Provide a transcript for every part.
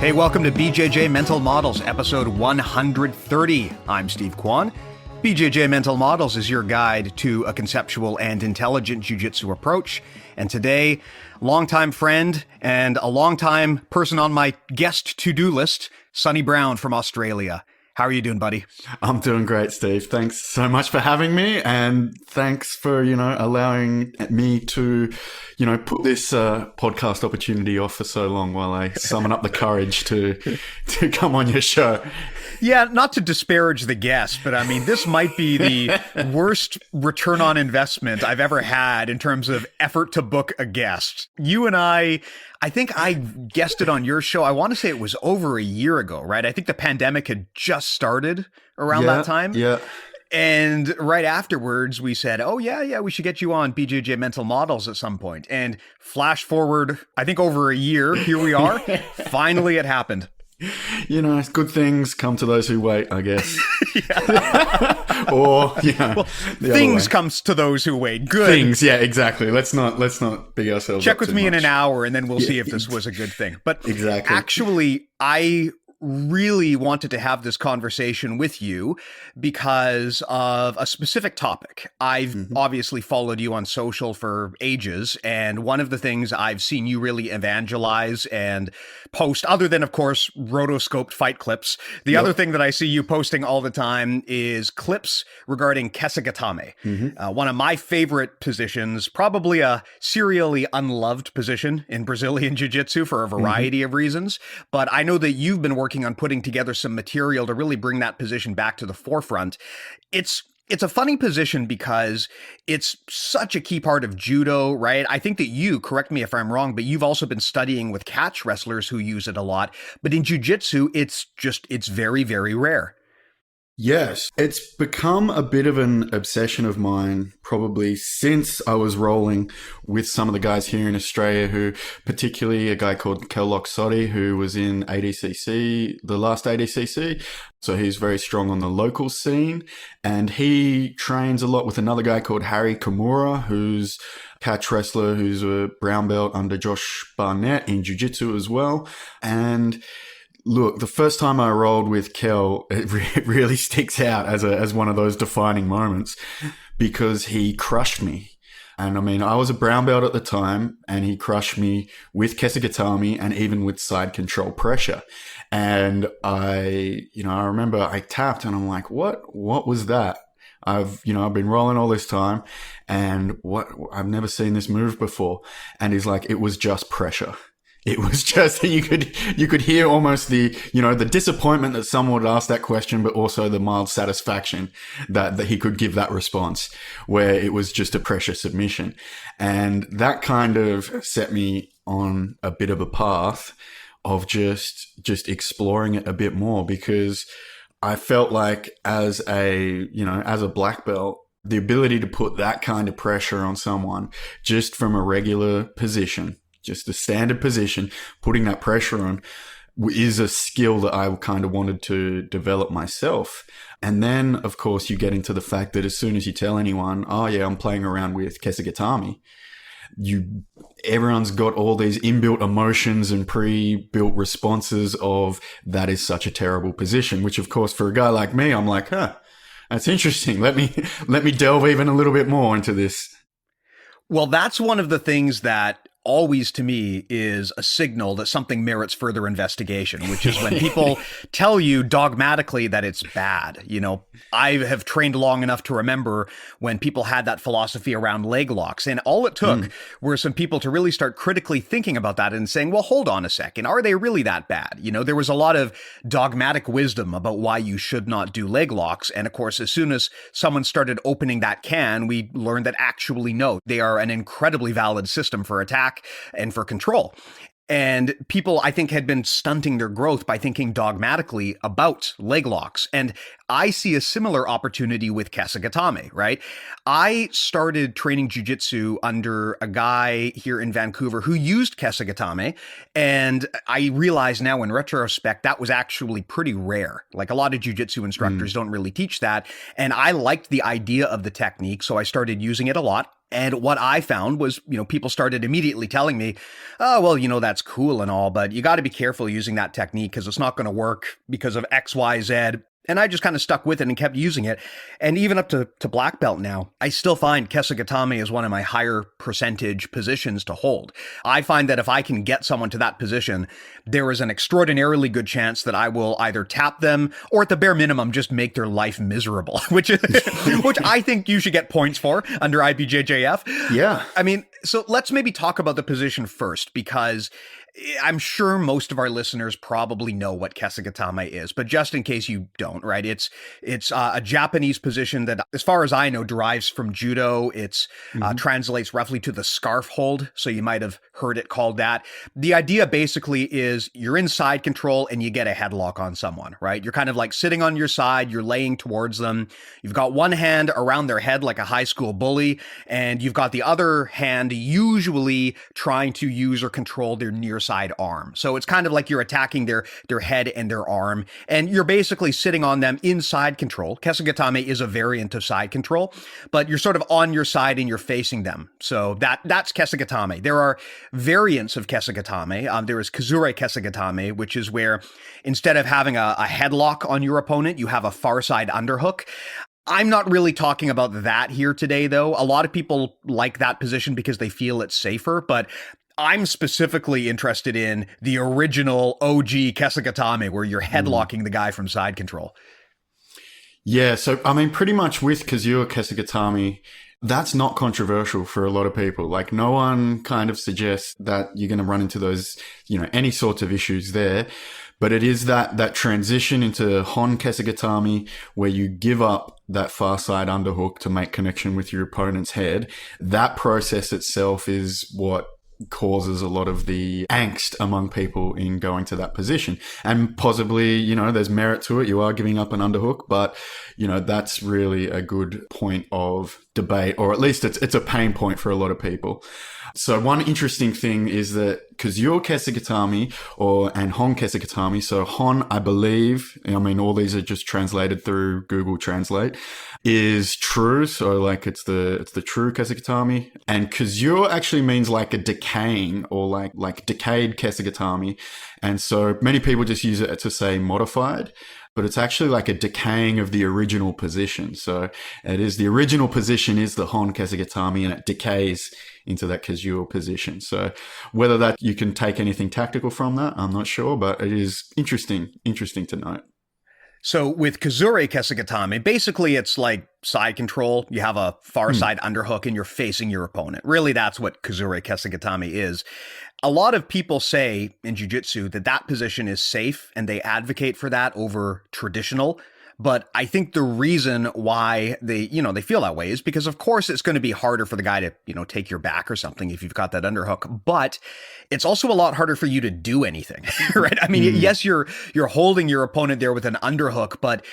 Hey, welcome to BJJ Mental Models, episode 130. I'm Steve Kwan. BJJ Mental Models is your guide to a conceptual and intelligent jiu-jitsu approach. And today, longtime friend and a longtime person on my guest to-do list, Sonny Brown from Australia. How are you doing, buddy? I'm doing great, Steve. Thanks so much for having me, and thanks for, allowing me to, put this podcast opportunity off for so long while I summon up the courage to come on your show. Yeah, not to disparage the guest, but I mean, this might be the worst return on investment I've ever had in terms of effort to book a guest. You and I think I guested on your show. I want to say it was over a year ago, right? I think the pandemic had just started around that time. Yeah. And right afterwards, we said, oh, yeah, we should get you on BJJ Mental Models at some point. And flash forward, I think over a year, here we are. Finally, it happened. Good things come to those who wait, I guess. Things comes to those who wait. Good things, yeah, exactly. Let's not big ourselves. Check up with too me much. in an hour, and then we'll see if this was a good thing. But exactly. Actually, I really wanted to have this conversation with you because of a specific topic. I've obviously followed you on social for ages, and one of the things I've seen you really evangelize and post, other than, of course, rotoscoped fight clips, the other thing that I see you posting all the time is clips regarding Kesa Gatame, one of my favorite positions, probably a serially unloved position in Brazilian Jiu-Jitsu for a variety of reasons, but I know that you've been working on putting together some material to really bring that position back to the forefront. It's a funny position because it's such a key part of judo, right? I think that you, correct me if I'm wrong, but you've also been studying with catch wrestlers who use it a lot. But in jiu-jitsu, it's very, very rare. Yes, it's become a bit of an obsession of mine probably since I was rolling with some of the guys here in Australia, who particularly a guy called Sodi, who was in ADCC, the last ADCC. So he's very strong on the local scene, and he trains a lot with another guy called Harry Kimura, who's a catch wrestler, who's a brown belt under Josh Barnett in jiu-jitsu as well. And look, the first time I rolled with Kel, it really sticks out as one of those defining moments because he crushed me. And I mean, I was a brown belt at the time, and he crushed me with Kesa Gatame and even with side control pressure. And I remember I tapped and I'm like, what was that? I've been rolling all this time, and I've never seen this move before. And he's like, it was just pressure. It was just, you could hear almost the disappointment that someone would ask that question, but also the mild satisfaction that he could give that response, where it was just a pressure submission. And that kind of set me on a bit of a path of just exploring it a bit more, because I felt like as a black belt, the ability to put that kind of pressure on someone just from a regular position, just a standard position, putting that pressure on is a skill that I kind of wanted to develop myself. And then, of course, you get into the fact that as soon as you tell anyone, oh yeah, I'm playing around with Kesa Gatame, everyone's got all these inbuilt emotions and pre-built responses of that is such a terrible position, which of course for a guy like me, I'm like, that's interesting. Let me delve even a little bit more into this. Well, that's one of the things that always to me is a signal that something merits further investigation, which is when people tell you dogmatically that it's bad. I have trained long enough to remember when people had that philosophy around leg locks, and all it took were some people to really start critically thinking about that and saying, well, hold on a second, are they really that bad? There was a lot of dogmatic wisdom about why you should not do leg locks. And of course, as soon as someone started opening that can, we learned that actually, no, they are an incredibly valid system for attack and for control. And people, I think, had been stunting their growth by thinking dogmatically about leg locks. And I see a similar opportunity with Kesa Gatame, right? I started training jiu-jitsu under a guy here in Vancouver who used Kesa Gatame. And I realize now in retrospect, that was actually pretty rare. Like a lot of jiu-jitsu instructors don't really teach that. And I liked the idea of the technique, so I started using it a lot. And what I found was, people started immediately telling me, oh, well, that's cool and all, but you got to be careful using that technique because it's not going to work because of X, Y, Z. And I just kind of stuck with it and kept using it. And even up to black belt now, I still find Kesa Gatame is one of my higher percentage positions to hold. I find that if I can get someone to that position, there is an extraordinarily good chance that I will either tap them or at the bare minimum just make their life miserable, which I think you should get points for under IBJJF. Yeah. I mean, so let's maybe talk about the position first, because I'm sure most of our listeners probably know what Kesa Gatame is, but just in case you don't, right? It's a Japanese position that, as far as I know, derives from judo. It's translates roughly to the scarf hold, so you might have heard it called that. The idea basically is you're in side control and you get a headlock on someone, right? You're kind of like sitting on your side, you're laying towards them. You've got one hand around their head like a high school bully, and you've got the other hand usually trying to use or control their near side arm. So it's kind of like you're attacking their head and their arm, and you're basically sitting on them in side control. Kesa Gatame is a variant of side control, but you're sort of on your side and you're facing them. So that's Kesa Gatame. There are variants of Kesa Gatame. There is Kazure Kesa Gatame, which is where instead of having a headlock on your opponent, you have a far side underhook. I'm not really talking about that here today, though. A lot of people like that position because they feel it's safer, but I'm specifically interested in the original OG Kesa Gatame, where you're headlocking the guy from side control. Yeah, so I mean, pretty much with Kazure Kesa Gatame, that's not controversial for a lot of people. Like, no one kind of suggests that you're going to run into those, any sorts of issues there. But it is that transition into Hon Kesa Gatame where you give up that far side underhook to make connection with your opponent's head. That process itself is what causes a lot of the angst among people in going to that position. And possibly, there's merit to it. You are giving up an underhook, but, that's really a good point of debate, or at least it's a pain point for a lot of people. So one interesting thing is that Kazure Kesa Gatame and Hon Kesa Gatame. So Hon, I believe, all these are just translated through Google Translate, is true. So like it's the true Kesa Gatame. And Kazure actually means like a decaying or like decayed Kesa Gatame. And so many people just use it to say modified, but it's actually like a decaying of the original position. So it is the original position is the Hon Kesa Gatame, and it decays into that Kazure position. So whether that you can take anything tactical from that, I'm not sure, but it is interesting to note. So with Kazure Kesa Gatame, basically it's like side control. You have a far side underhook and you're facing your opponent. Really, that's what Kazure Kesa Gatame is. A lot of people say in jiu-jitsu that position is safe, and they advocate for that over traditional. But I think the reason why they feel that way is because, of course, it's going to be harder for the guy to, take your back or something if you've got that underhook. But it's also a lot harder for you to do anything, right? I mean, yes, you're holding your opponent there with an underhook, but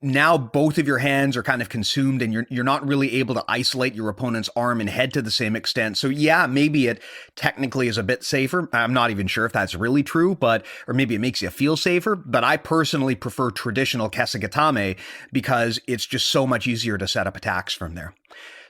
now both of your hands are kind of consumed, and you're not really able to isolate your opponent's arm and head to the same extent. So yeah, maybe it technically is a bit safer. I'm not even sure if that's really true, or maybe it makes you feel safer. But I personally prefer traditional Kesa Gatame because it's just so much easier to set up attacks from there.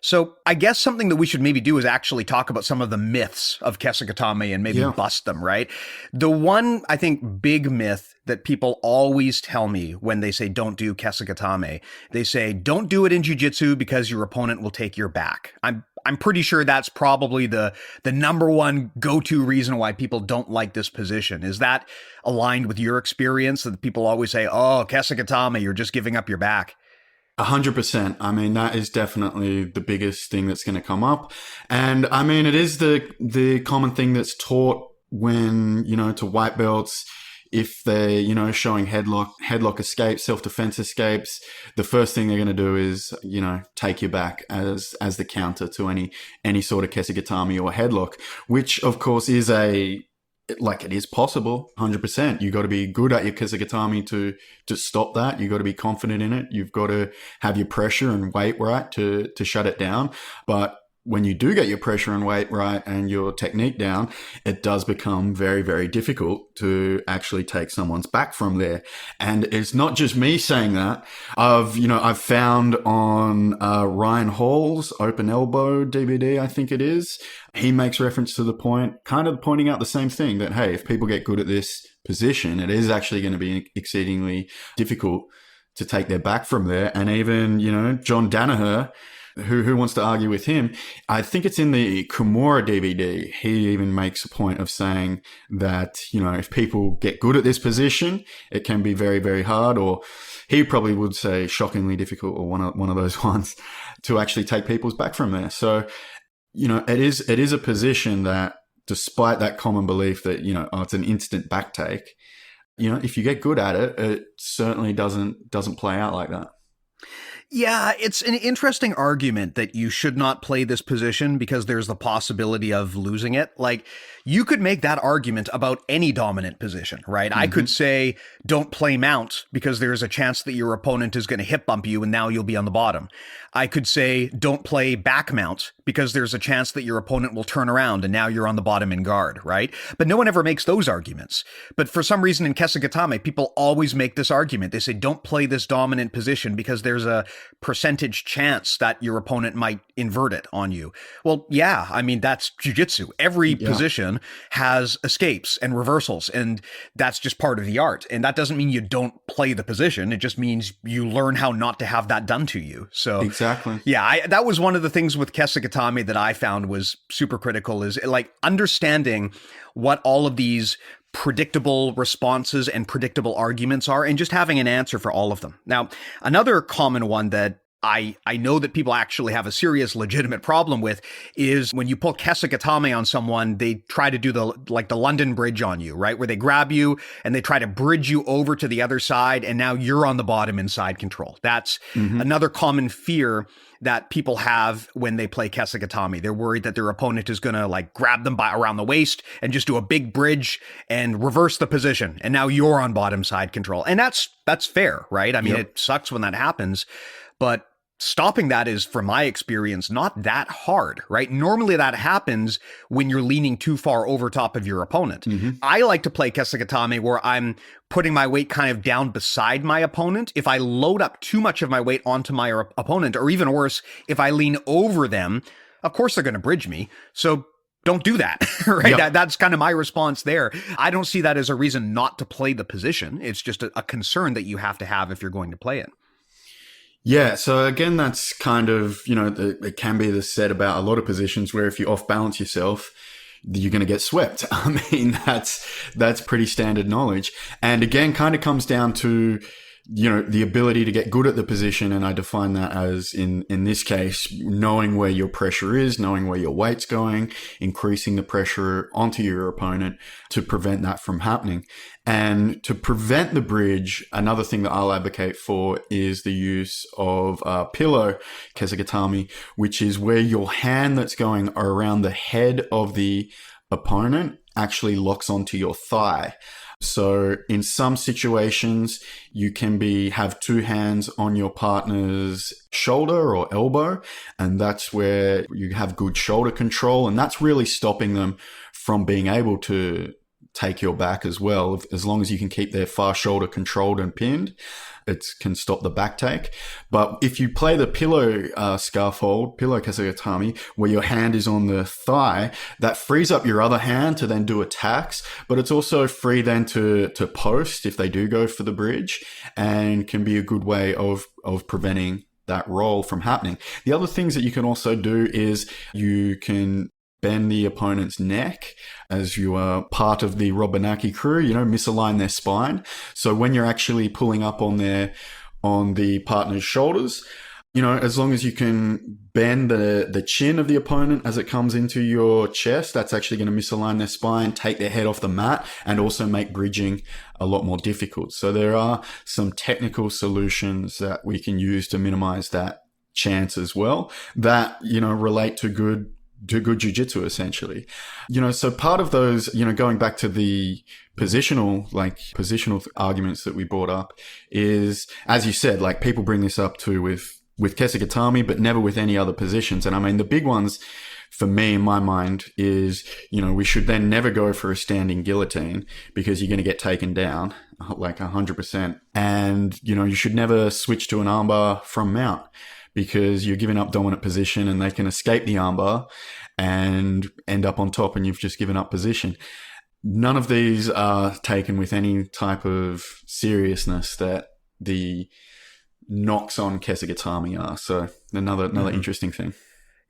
So I guess something that we should maybe do is actually talk about some of the myths of Kesa Gatame and maybe bust them, right? The one, I think, big myth that people always tell me when they say don't do Kesa Gatame, they say don't do it in jiu-jitsu because your opponent will take your back. I'm pretty sure that's probably the number one go-to reason why people don't like this position. Is that aligned with your experience, that people always say, oh, Kesa Gatame, you're just giving up your back? 100%. I mean, that is definitely the biggest thing that's going to come up. And I mean, it is the common thing that's taught when, to white belts. If they're, showing headlock escapes, self-defense escapes, the first thing they're going to do is, take you back as the counter to any sort of Kesa Gatame or headlock, which of course is it is possible, 100%. You got to be good at your Kesa Gatame to stop that. You got to be confident in it. You've got to have your pressure and weight right to shut it down. But when you do get your pressure and weight right and your technique down, it does become very, very difficult to actually take someone's back from there. And it's not just me saying that. I've found on Ryan Hall's Open Elbow DVD, I think it is, he makes reference to the point, kind of pointing out the same thing, that, hey, if people get good at this position, it is actually going to be exceedingly difficult to take their back from there. And even, John Danaher, who wants to argue with him, I think it's in the Kimura DVD, he even makes a point of saying that, if people get good at this position, it can be very, very hard, or he probably would say shockingly difficult, or one of those ones, to actually take people's back from there. So, it is a position that, despite that common belief that, it's an instant back take, if you get good at it, it certainly doesn't play out like that. Yeah, it's an interesting argument that you should not play this position because there's the possibility of losing it. Like, you could make that argument about any dominant position, right? Mm-hmm. I could say, don't play mount because there's a chance that your opponent is going to hip bump you and now you'll be on the bottom. I could say, don't play back mount because there's a chance that your opponent will turn around and now you're on the bottom in guard, right? But no one ever makes those arguments. But for some reason in Kesa Gatame, people always make this argument. They say, don't play this dominant position because there's a percentage chance that your opponent might invert it on you. Well, yeah, I mean, that's jiu-jitsu. Every position has escapes and reversals, and that's just part of the art. And that doesn't mean you don't play the position. It just means you learn how not to have that done to you. So exactly. Yeah, that was one of the things with Kesa Gatame that I found was super critical, is like understanding what all of these predictable responses and predictable arguments are, and just having an answer for all of them. Now, another common one that I know that people actually have a serious, legitimate problem with is when you pull Kesa Gatame on someone, they try to do the London Bridge on you, right? Where they grab you and they try to bridge you over to the other side, and now you're on the bottom in side control. That's another common fear that people have when they play Kesa Gatame. They're worried that their opponent is going to like grab them by around the waist and just do a big bridge and reverse the position. And now you're on bottom side control. And that's fair, right? I mean, It sucks when that happens, but stopping that is, from my experience, not that hard, right? Normally that happens when you're leaning too far over top of your opponent. I like to play Kesa Gatame where I'm putting my weight kind of down beside my opponent. If I load up too much of my weight onto my opponent, or even worse, if I lean over them, of course they're going to bridge me. So don't do that, right? Yep. That's kind of my response there. I don't see that as a reason not to play the position. It's just a concern that you have to have if you're going to play it. Yeah, so again, that's kind of, it can be the said about a lot of positions where if you off balance yourself, you're going to get swept. I mean, that's pretty standard knowledge. And again, kind of comes down to, the ability to get good at the position. And I define that as, in this case, knowing where your pressure is, knowing where your weight's going, increasing the pressure onto your opponent to prevent that from happening. And to prevent the bridge, another thing that I'll advocate for is the use of pillow Kesa Gatame, which is where your hand that's going around the head of the opponent actually locks onto your thigh. So in some situations, you can have two hands on your partner's shoulder or elbow, and that's where you have good shoulder control, and that's really stopping them from being able to take your back as well. As long as you can keep their far shoulder controlled and pinned, it can stop the back take. But if you play the pillow scaffold, pillow Kesa Gatame, where your hand is on the thigh, that frees up your other hand to then do attacks, but it's also free then to post if they do go for the bridge, and can be a good way of preventing that roll from happening. The other things that you can also do is you can bend the opponent's neck as you are part of the Robinaki crew, misalign their spine. So when you're actually pulling up on the partner's shoulders, as long as you can bend the chin of the opponent as it comes into your chest, that's actually going to misalign their spine, take their head off the mat, and also make bridging a lot more difficult. So there are some technical solutions that we can use to minimize that chance as well, that, relate to good jiu-jitsu essentially. So part of those, going back to the positional arguments that we brought up is, as you said, like people bring this up too with with Kesa Gatame, but never with any other positions. And I mean, the big ones for me, in my mind, is, we should then never go for a standing guillotine because you're going to get taken down like 100%. And, you should never switch to an armbar from mount because you're giving up dominant position and they can escape the armbar and end up on top and you've just given up position. None of these are taken with any type of seriousness that the knocks on Kesa Gatame are. So another interesting thing.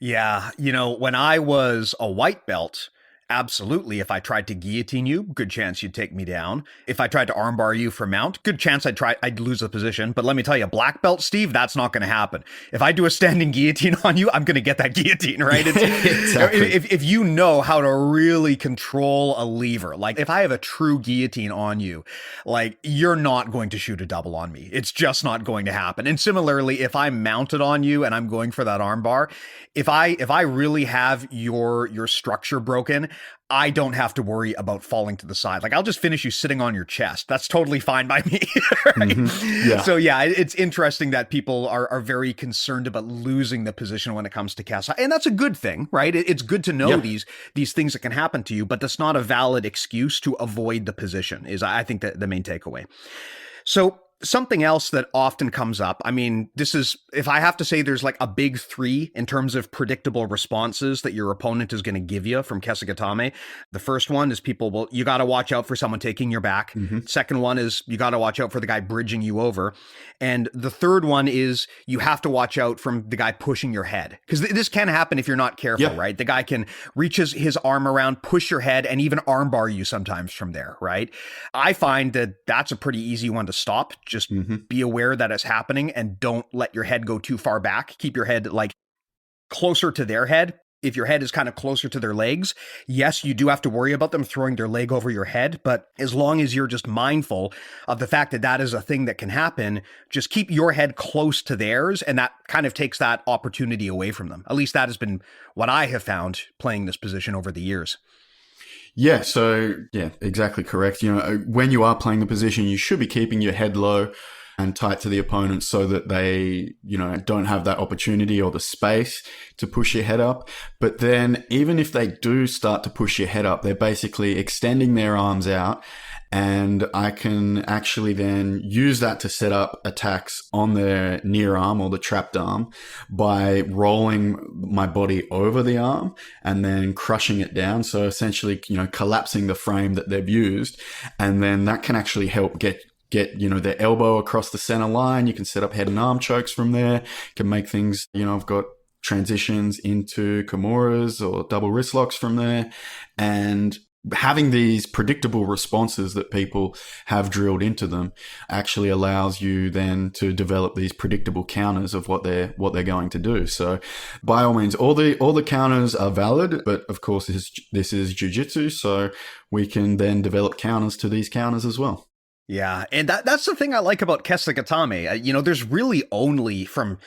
Yeah. When I was a white belt, absolutely. If I tried to guillotine you, good chance you'd take me down. If I tried to armbar you for mount, good chance I'd lose the position. But let me tell you, black belt, Steve, that's not going to happen. If I do a standing guillotine on you, I'm going to get that guillotine, right? Exactly. If you know how to really control a lever, like if I have a true guillotine on you, like you're not going to shoot a double on me. It's just not going to happen. And similarly, if I'm mounted on you and I'm going for that armbar, if I really have your structure broken, I don't have to worry about falling to the side. Like I'll just finish you sitting on your chest. That's totally fine by me. Right? Mm-hmm. Yeah. So yeah, it's interesting that people are very concerned about losing the position when it comes to Kesa. And that's a good thing, right? It's good to know these things that can happen to you, but that's not a valid excuse to avoid the position, is I think the main takeaway. So something else that often comes up, I mean, this is, if I have to say there's like a big three in terms of predictable responses that your opponent is going to give you from Kesa Gatame. The first one is you got to watch out for someone taking your back. Mm-hmm. Second one is you got to watch out for the guy bridging you over. And the third one is you have to watch out from the guy pushing your head. Because this can happen if you're not careful, right? The guy can reach his arm around, push your head, and even armbar you sometimes from there, right? I find that that's a pretty easy one to stop. Just be aware that it's happening and don't let your head go too far back. Keep your head like closer to their head. If your head is kind of closer to their legs, yes, you do have to worry about them throwing their leg over your head. But as long as you're just mindful of the fact that that is a thing that can happen, just keep your head close to theirs. And that kind of takes that opportunity away from them. At least that has been what I have found playing this position over the years. Yeah, so yeah, exactly correct. When you are playing the position, you should be keeping your head low and tight to the opponent so that they, don't have that opportunity or the space to push your head up. But then even if they do start to push your head up, they're basically extending their arms out. And I can actually then use that to set up attacks on their near arm or the trapped arm by rolling my body over the arm and then crushing it down. So essentially, collapsing the frame that they've used. And then that can actually help get their elbow across the center line. You can set up head and arm chokes from there. Can make things, I've got transitions into Kimuras or double wrist locks from there. And having these predictable responses that people have drilled into them actually allows you then to develop these predictable counters of what they're going to do. So by all means, all the counters are valid, but of course this is jiu-jitsu, so we can then develop counters to these counters as well. Yeah, and that's the thing I like about Kesa Gatame. There's really only, from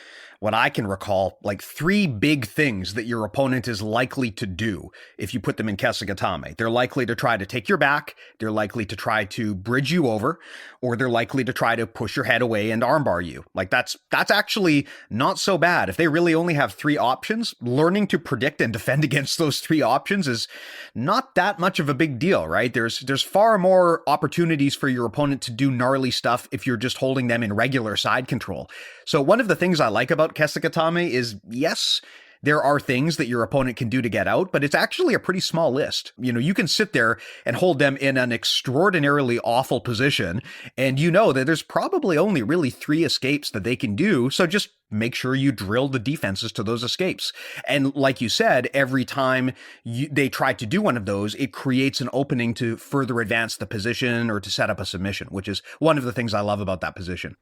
what I can recall, like 3 big things that your opponent is likely to do if you put them in Kesa Gatame. They're likely to try to take your back, they're likely to try to bridge you over, or they're likely to try to push your head away and armbar you. Like that's actually not so bad. If they really only have 3 options, learning to predict and defend against those 3 options is not that much of a big deal, right? There's far more opportunities for your opponent to do gnarly stuff if you're just holding them in regular side control. So one of the things I like about Kesa Gatame is, yes, there are things that your opponent can do to get out, but it's actually a pretty small list. You can sit there and hold them in an extraordinarily awful position, and that there's probably only really 3 escapes that they can do. So just make sure you drill the defenses to those escapes. And like you said, every time they try to do one of those, it creates an opening to further advance the position or to set up a submission, which is one of the things I love about that position.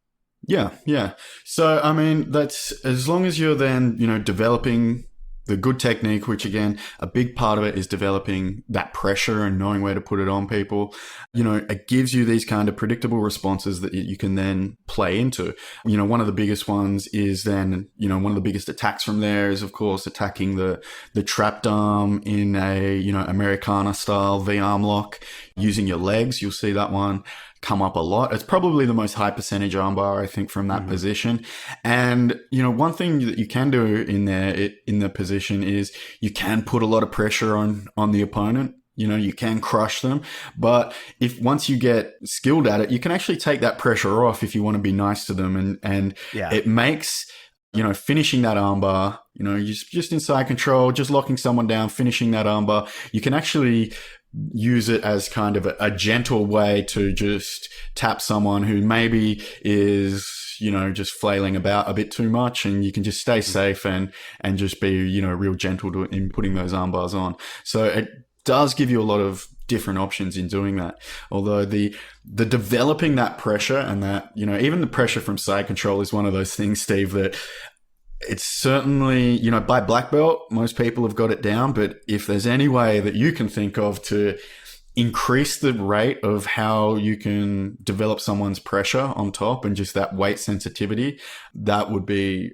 Yeah. So, I mean, that's as long as you're then, developing the good technique, which again, a big part of it is developing that pressure and knowing where to put it on people. It gives you these kind of predictable responses that you can then play into. One of the biggest ones is then, one of the biggest attacks from there is, of course, attacking the trapped arm in a, Americana style V-arm lock using your legs. You'll see that one come up a lot. It's probably the most high percentage armbar, I think, from that position. And, one thing that you can do in there, in the position is you can put a lot of pressure on the opponent. You can crush them, but once you get skilled at it, you can actually take that pressure off if you want to be nice to them. And it makes, finishing that armbar, just in side control, just locking someone down, finishing that armbar, you can actually use it as kind of a gentle way to just tap someone who maybe is, just flailing about a bit too much, and you can just stay safe and just be, real gentle in putting those armbars on. So it does give you a lot of different options in doing that. Although the developing that pressure and that, even the pressure from side control is one of those things, Steve, that it's certainly, by black belt, most people have got it down. But if there's any way that you can think of to increase the rate of how you can develop someone's pressure on top and just that weight sensitivity, that would be,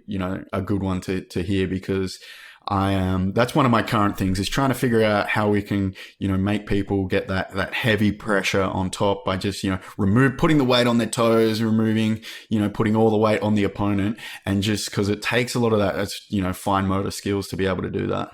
a good one to hear, because that's one of my current things, is trying to figure out how we can, make people get that heavy pressure on top by just, putting the weight on their toes, removing, putting all the weight on the opponent. And just because it takes a lot of that, fine motor skills to be able to do that.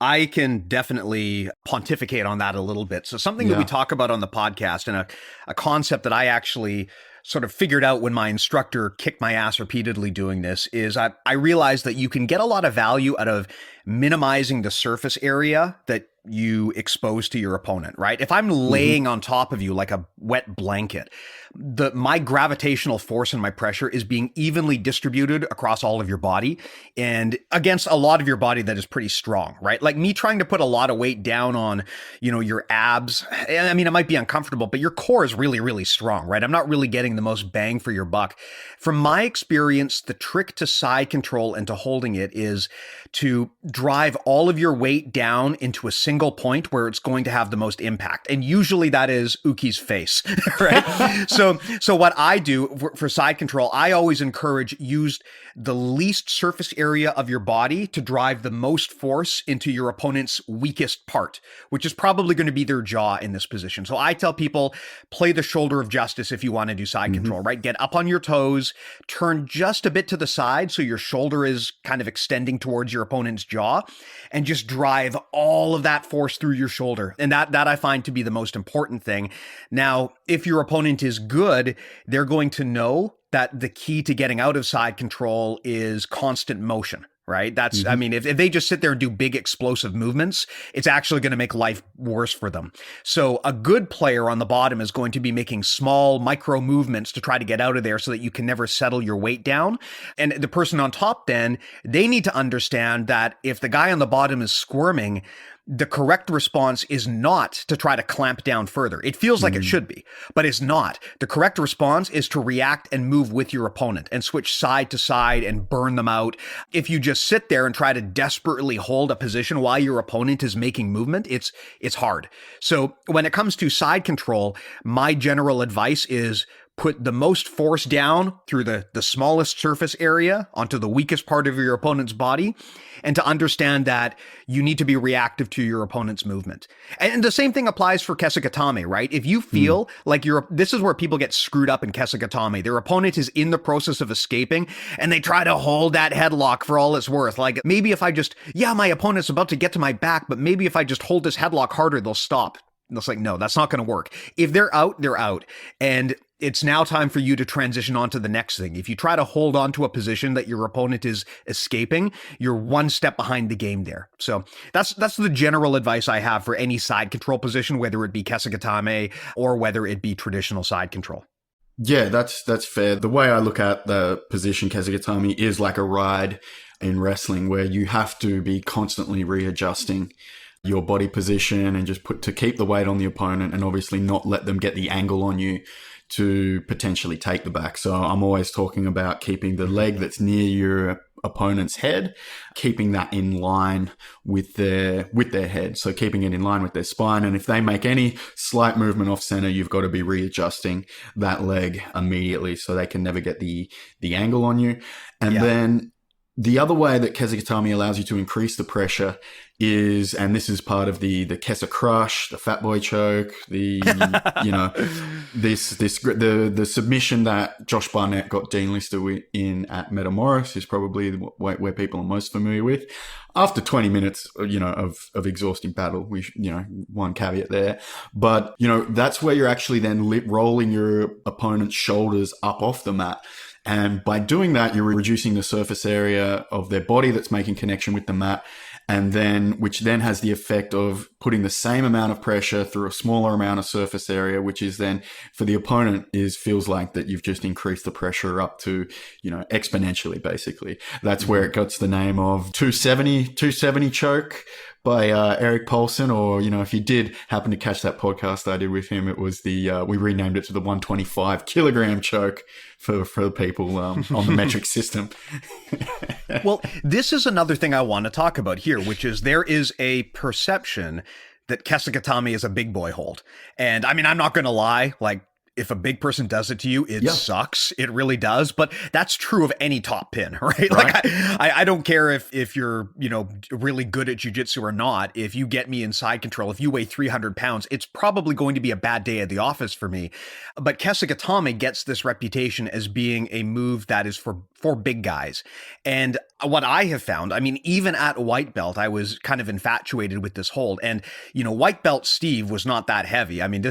I can definitely pontificate on that a little bit. So something that we talk about on the podcast, and a concept that I actually sort of figured out when my instructor kicked my ass repeatedly doing this, is I realized that you can get a lot of value out of minimizing the surface area that you expose to your opponent, right? If I'm laying on top of you like a wet blanket, my gravitational force and my pressure is being evenly distributed across all of your body and against a lot of your body that is pretty strong, right? Like me trying to put a lot of weight down on, your abs. I mean, it might be uncomfortable, but your core is really, really strong, right? I'm not really getting the most bang for your buck. From my experience, the trick to side control and to holding it is to drive all of your weight down into a single point where it's going to have the most impact. And usually that is Uki's face, right? So what I do for side control, I always encourage use the least surface area of your body to drive the most force into your opponent's weakest part, which is probably going to be their jaw in this position. So I tell people, play the shoulder of justice if you want to do side control, right? Get up on your toes, turn just a bit to the side so your shoulder is kind of extending towards your opponent's jaw, and just drive all of that force through your shoulder. And that I find to be the most important thing. Now, if your opponent is good, they're going to know that the key to getting out of side control is constant motion, right? That's, I mean, if they just sit there and do big explosive movements, it's actually going to make life worse for them. So a good player on the bottom is going to be making small micro movements to try to get out of there so that you can never settle your weight down. And the person on top, then, they need to understand that if the guy on the bottom is squirming, the correct response is not to try to clamp down further. It feels like it should be, but it's not. The correct response is to react and move with your opponent and switch side to side and burn them out. If you just sit there and try to desperately hold a position while your opponent is making movement, it's hard. So when it comes to side control, my general advice is put the most force down through the smallest surface area onto the weakest part of your opponent's body, and to understand that you need to be reactive to your opponent's movement. And the same thing applies for Kesa Gatame, right? If you feel like this is where people get screwed up in Kesa Gatame. Their opponent is in the process of escaping and they try to hold that headlock for all it's worth. Like, maybe if I just, my opponent's about to get to my back, but maybe if I just hold this headlock harder, they'll stop. And it's like, no, that's not going to work. If they're out, they're out. And it's now time for you to transition on to the next thing. If you try to hold on to a position that your opponent is escaping, you're one step behind the game there. So that's the general advice I have for any side control position, whether it be Kesa Gatame or whether it be traditional side control. Yeah, that's fair. The way I look at the position Kesa Gatame is like a ride in wrestling, where you have to be constantly readjusting your body position and just to keep the weight on the opponent, and obviously not let them get the angle on you to potentially take the back. So I'm always talking about keeping the leg that's near your opponent's head, keeping that in line with their head. So keeping it in line with their spine. And if they make any slight movement off center, you've got to be readjusting that leg immediately so they can never get the angle on you. And then The other way that Kesa Gatame allows you to increase the pressure is, and this is part of the Kesa crush, the fat boy choke, the the submission that Josh Barnett got delisted in at Metamoris is probably where people are most familiar with. After 20 minutes, of exhausting battle, one caveat there, but that's where you're actually then rolling your opponent's shoulders up off the mat. And by doing that, you're reducing the surface area of their body that's making connection with the mat, which then has the effect of putting the same amount of pressure through a smaller amount of surface area, which is then for the opponent feels like that you've just increased the pressure up to, exponentially, basically. That's where it gets the name of 270 choke by Eric Paulson, or if you did happen to catch that podcast I did with him, it was we renamed it to the 125 kilogram choke for the people on the metric system. Well, this is another thing I want to talk about here, which is there is a perception that Kesa Gatame is a big boy hold. And I mean, I'm not going to lie, like, if a big person does it to you, it sucks. It really does. But that's true of any top pin, right? Like I don't care if you're, really good at jiu-jitsu or not. If you get me in side control, if you weigh 300 pounds, it's probably going to be a bad day at the office for me. But Kesa Gatame gets this reputation as being a move that is for big guys. And what I have found, I mean, even at white belt, I was kind of infatuated with this hold. And, white belt Steve was not that heavy. I mean,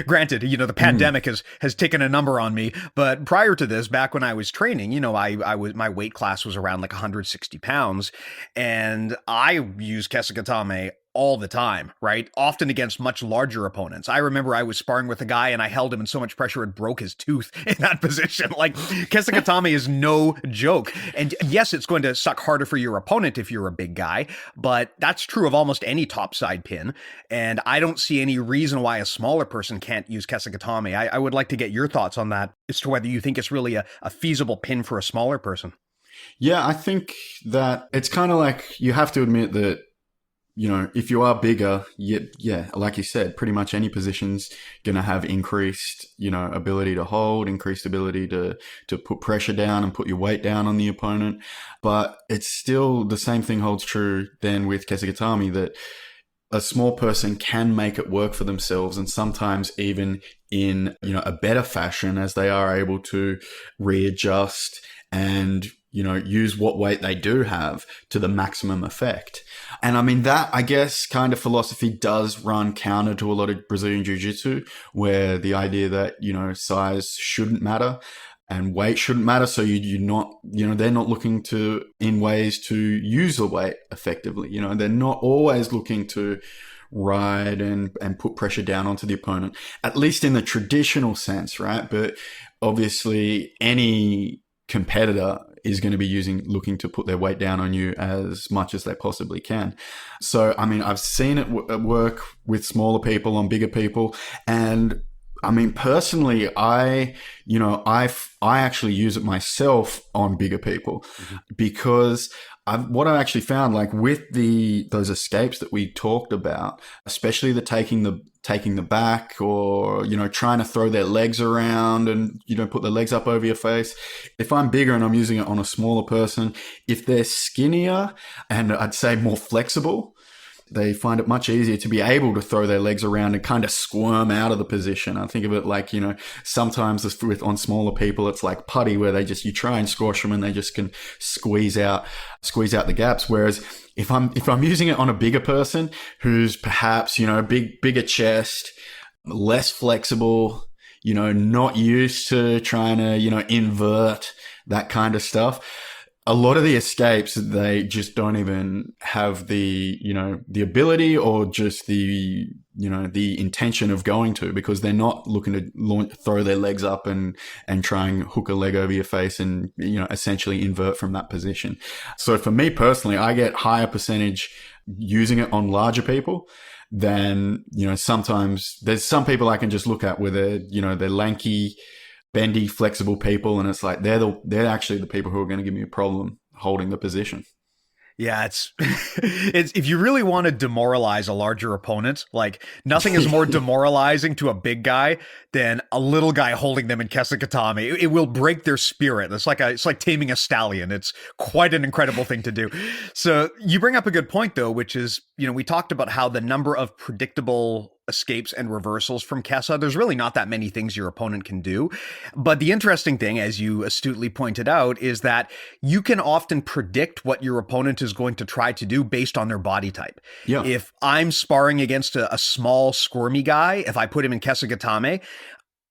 granted, the pandemic has taken a number on me. But prior to this, back when I was training, my weight class was around like 160 pounds. And I used Kesa Gatame all the time, right? Often against much larger opponents. I remember I was sparring with a guy and I held him in so much pressure it broke his tooth in that position. Like, Kesa Gatame is no joke. And yes, it's going to suck harder for your opponent if you're a big guy, but that's true of almost any topside pin. And I don't see any reason why a smaller person can't use Kesa Gatame. I would like to get your thoughts on that as to whether you think it's really a feasible pin for a smaller person. Yeah, I think that it's kind of like you have to admit that if you are bigger, like you said, pretty much any position's going to have increased, ability to hold, increased ability to put pressure down and put your weight down on the opponent. But it's still the same thing holds true then with Kesa Gatame, that a small person can make it work for themselves, and sometimes even in, a better fashion, as they are able to readjust and, use what weight they do have to the maximum effect. And I mean, that, I guess, kind of philosophy does run counter to a lot of Brazilian Jiu-Jitsu, where the idea that, size shouldn't matter and weight shouldn't matter. So you're not, they're not looking in ways to use the weight effectively. They're not always looking to ride and put pressure down onto the opponent, at least in the traditional sense, right? But obviously any competitor is going to be looking to put their weight down on you as much as they possibly can. So, I mean, I've seen it work with smaller people on bigger people. And I mean, personally, I actually use it myself on bigger people because what I actually found, like with those escapes that we talked about, especially the taking the back or, trying to throw their legs around and, put their legs up over your face. If I'm bigger and I'm using it on a smaller person, if they're skinnier and I'd say more flexible, they find it much easier to be able to throw their legs around and kind of squirm out of the position. I think of it like, sometimes on smaller people, it's like putty where you try and squash them and they just can squeeze out the gaps. Whereas if I'm using it on a bigger person who's perhaps, bigger chest, less flexible, not used to trying to, invert that kind of stuff, a lot of the escapes, they just don't even have the ability or just the intention of going to, because they're not looking to throw their legs up and try and hook a leg over your face and, essentially invert from that position. So for me personally, I get higher percentage using it on larger people than, sometimes there's some people I can just look at where they're lanky, bendy, flexible people, and it's like they're actually the people who are going to give me a problem holding the position. Yeah, it's if you really want to demoralize a larger opponent, like nothing is more demoralizing to a big guy than a little guy holding them in Kesa Gatame. It will break their spirit. It's like taming a stallion. It's quite an incredible thing to do. So you bring up a good point though, which is, we talked about how the number of predictable escapes and reversals from Kesa, there's really not that many things your opponent can do. But the interesting thing, as you astutely pointed out, is that you can often predict what your opponent is going to try to do based on their body type. Yeah. If I'm sparring against a small, squirmy guy, if I put him in Kesa Gatame,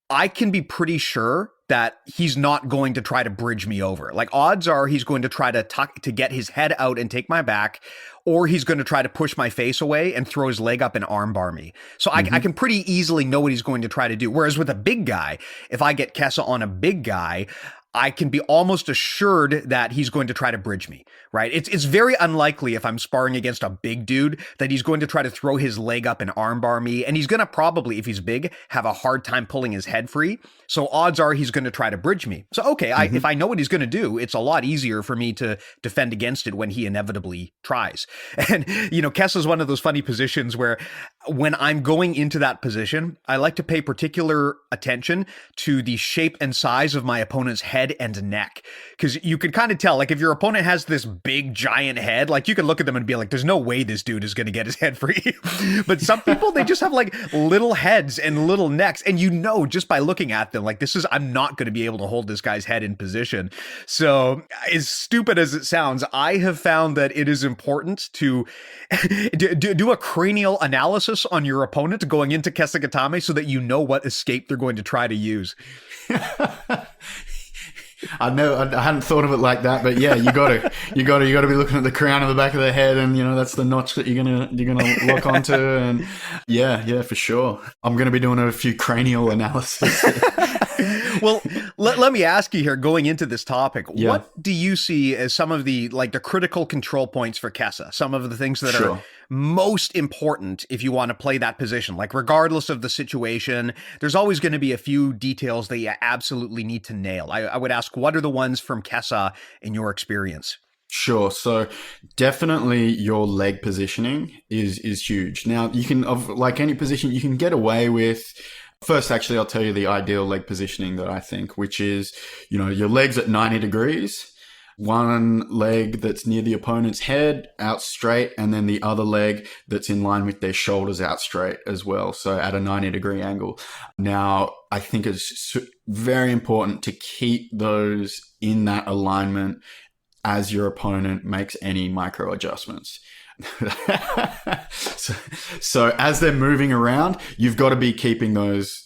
I can be pretty sure that he's not going to try to bridge me over. Like odds are he's going to try to get his head out and take my back, or he's going to try to push my face away and throw his leg up and armbar me. So I can pretty easily know what he's going to try to do. Whereas with a big guy, if I get Kesa on a big guy, I can be almost assured that he's going to try to bridge me, right? It's very unlikely if I'm sparring against a big dude that he's going to try to throw his leg up and armbar me. And he's going to probably, if he's big, have a hard time pulling his head free. So odds are he's going to try to bridge me. So, okay, if I know what he's going to do, it's a lot easier for me to defend against it when he inevitably tries. And, Kessa is one of those funny positions where when I'm going into that position, I like to pay particular attention to the shape and size of my opponent's head and neck. Because you can kind of tell, like if your opponent has this big giant head, like you can look at them and be like, there's no way this dude is going to get his head free. But some people, they just have like little heads and little necks. And just by looking at them, like I'm not going to be able to hold this guy's head in position. So as stupid as it sounds, I have found that it is important to do a cranial analysis on your opponent going into Kesa Gatame so that you know what escape they're going to try to use. I hadn't thought of it like that, but yeah, you gotta be looking at the crown of the back of the head, and that's the notch that you're gonna lock onto, and yeah, for sure. I'm gonna be doing a few cranial analysis. Well, let me ask you here, going into this topic, what do you see as some of the critical control points for Kesa? Some of the things that are most important if you want to play that position? Like regardless of the situation, there's always going to be a few details that you absolutely need to nail. I would ask, what are the ones from Kesa in your experience? Sure. So definitely your leg positioning is huge. Now you can, like any position, you can get away with. First, actually, I'll tell you the ideal leg positioning that I think, which is, your legs at 90 degrees, one leg that's near the opponent's head out straight, and then the other leg that's in line with their shoulders out straight as well. So at a 90-degree angle. Now, I think it's very important to keep those in that alignment as your opponent makes any micro adjustments. So as they're moving around, you've got to be keeping those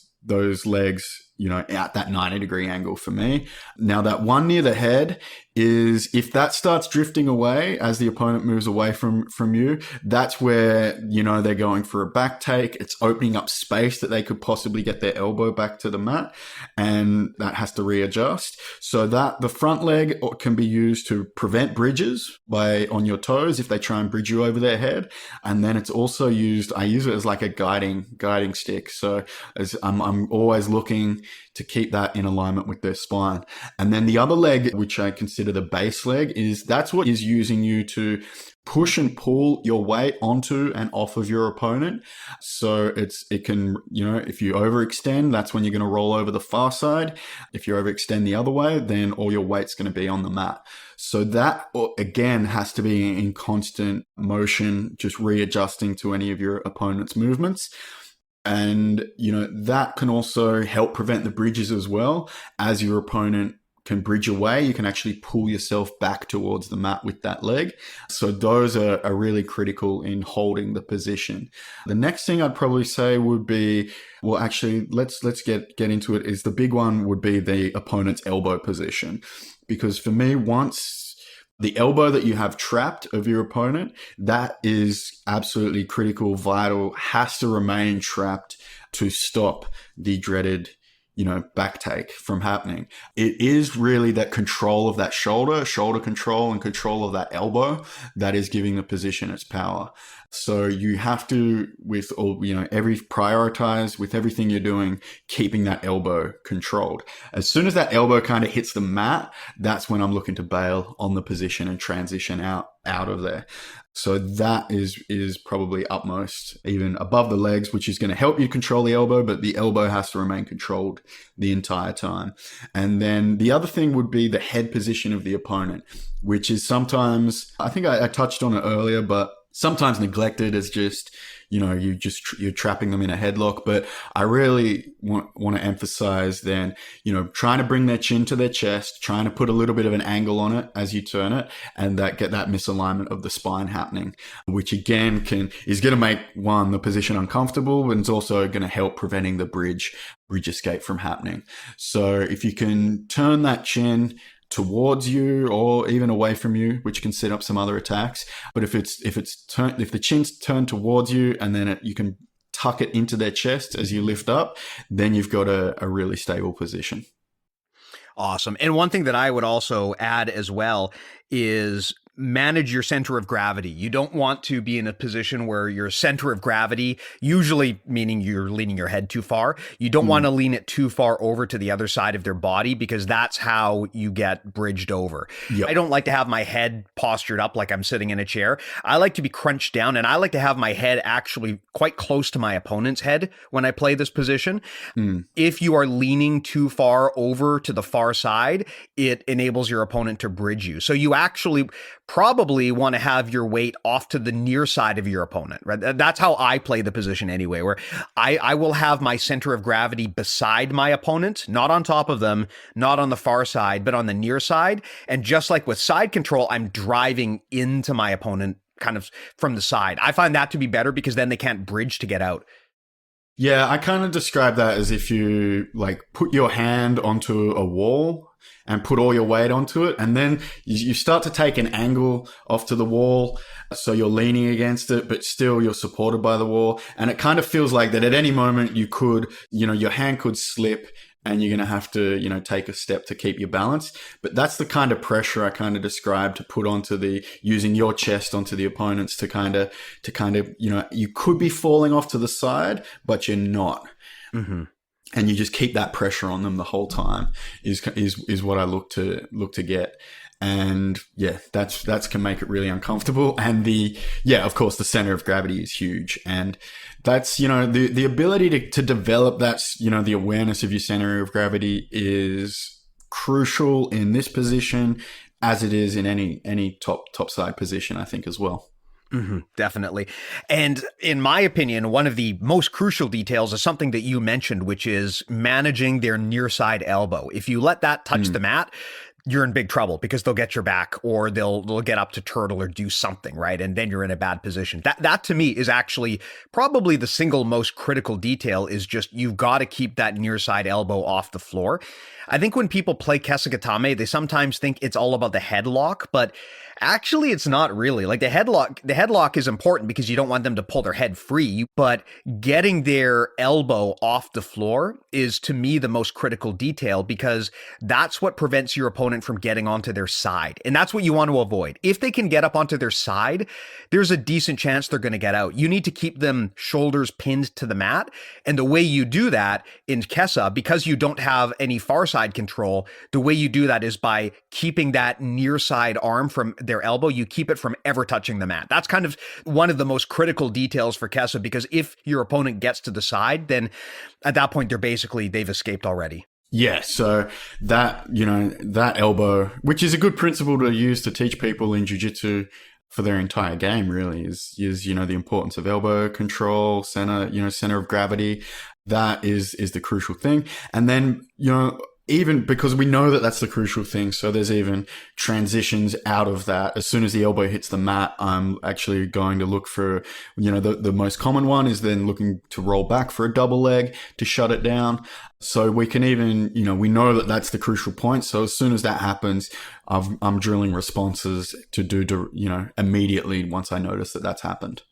legs, at that 90-degree angle for me. Now that one near the head is, if that starts drifting away as the opponent moves away from you, that's where, they're going for a back take. It's opening up space that they could possibly get their elbow back to the mat, and that has to readjust. So that the front leg can be used to prevent bridges on your toes if they try and bridge you over their head. And then it's also I use it as like a guiding stick. So as I'm always looking to keep that in alignment with their spine. And then the other leg, which I consider the base leg, that's what is using you to push and pull your weight onto and off of your opponent. So it can, if you overextend, that's when you're going to roll over the far side. If you overextend the other way, then all your weight's going to be on the mat. So that, again, has to be in constant motion, just readjusting to any of your opponent's movements. And, that can also help prevent the bridges as well. As your opponent can bridge away, you can actually pull yourself back towards the mat with that leg. So those are really critical in holding the position. The next thing I'd probably say would be, well, actually, let's get into it, is the big one would be the opponent's elbow position. Because for me, once the elbow that you have trapped of your opponent, that is absolutely critical, vital, has to remain trapped to stop the dreaded, back take from happening. It is really that control of that shoulder control and control of that elbow that is giving the position its power. So you have to, with all, prioritize with everything you're doing, keeping that elbow controlled. As soon as that elbow kind of hits the mat, that's when I'm looking to bail on the position and transition out of there. So that is probably utmost, even above the legs, which is going to help you control the elbow, but the elbow has to remain controlled the entire time. And then the other thing would be the head position of the opponent, which is sometimes, I think I touched on it earlier, but sometimes neglected as just, you're trapping them in a headlock. But I really want to emphasize then, trying to bring their chin to their chest, trying to put a little bit of an angle on it as you turn it, and get that misalignment of the spine happening, which again is going to make the position uncomfortable, and it's also going to help preventing the bridge escape from happening. So if you can turn that chin towards you or even away from you, which can set up some other attacks. But if the chin's turned towards you and then you can tuck it into their chest as you lift up, then you've got a really stable position. Awesome. And one thing that I would also add as well is manage your center of gravity. You don't want to be in a position where your center of gravity, usually meaning you're leaning your head too far, you don't want to lean it too far over to the other side of their body, because that's how you get bridged over. Yep. I don't like to have my head postured up like I'm sitting in a chair. I like to be crunched down, and I like to have my head actually quite close to my opponent's head when I play this position. If you are leaning too far over to the far side, it enables your opponent to bridge you. So you actually probably want to have your weight off to the near side of your opponent, right? That's how I play the position anyway, where I will have my center of gravity beside my opponent, not on top of them, not on the far side, but on the near side. And just like with side control, I'm driving into my opponent kind of from the side. I find that to be better because then they can't bridge to get out. Yeah, I kind of describe that as if you put your hand onto a wall and put all your weight onto it, and then you start to take an angle off to the wall, so you're leaning against it, but still you're supported by the wall. And it kind of feels like that at any moment you could, your hand could slip and you're going to have to, take a step to keep your balance. But that's the kind of pressure I kind of described to put onto using your chest onto the opponents to kind of, you could be falling off to the side, but you're not. Mm-hmm. And you just keep that pressure on them the whole time is what I look to get. And yeah, that's can make it really uncomfortable. And of course, the center of gravity is huge. And that's, the ability to develop that, the awareness of your center of gravity is crucial in this position, as it is in any top side position, I think, as well. Mm-hmm, definitely. And in my opinion, one of the most crucial details is something that you mentioned, which is managing their near side elbow. If you let that touch the mat, you're in big trouble, because they'll get your back, or they'll get up to turtle or do something, right? And then you're in a bad position. That to me is actually probably the single most critical detail, is just you've got to keep that near side elbow off the floor. I think when people play Kesa Gatame, they sometimes think it's all about the headlock, but actually it's not really. Like the headlock is important because you don't want them to pull their head free, but getting their elbow off the floor is, to me, the most critical detail, because that's what prevents your opponent from getting onto their side. And that's what you want to avoid. If they can get up onto their side, there's a decent chance they're going to get out. You need to keep them shoulders pinned to the mat. And the way you do that in Kesa, because you don't have any far side control, the way you do that is by keeping that near side arm from their elbow. You keep it from ever touching the mat. That's kind of one of the most critical details for Kesa, because if your opponent gets to the side, then at that point, they've escaped already. Yeah, so that elbow, which is a good principle to use to teach people in jiu-jitsu for their entire game, really, is the importance of elbow control, center of gravity. That is the crucial thing. And then, even because we know that that's the crucial thing, so there's even transitions out of that. As soon as the elbow hits the mat, I'm actually going to look for, the most common one is then looking to roll back for a double leg to shut it down. So we can even, we know that that's the crucial point. So as soon as that happens, I'm drilling responses to do, immediately once I notice that that's happened.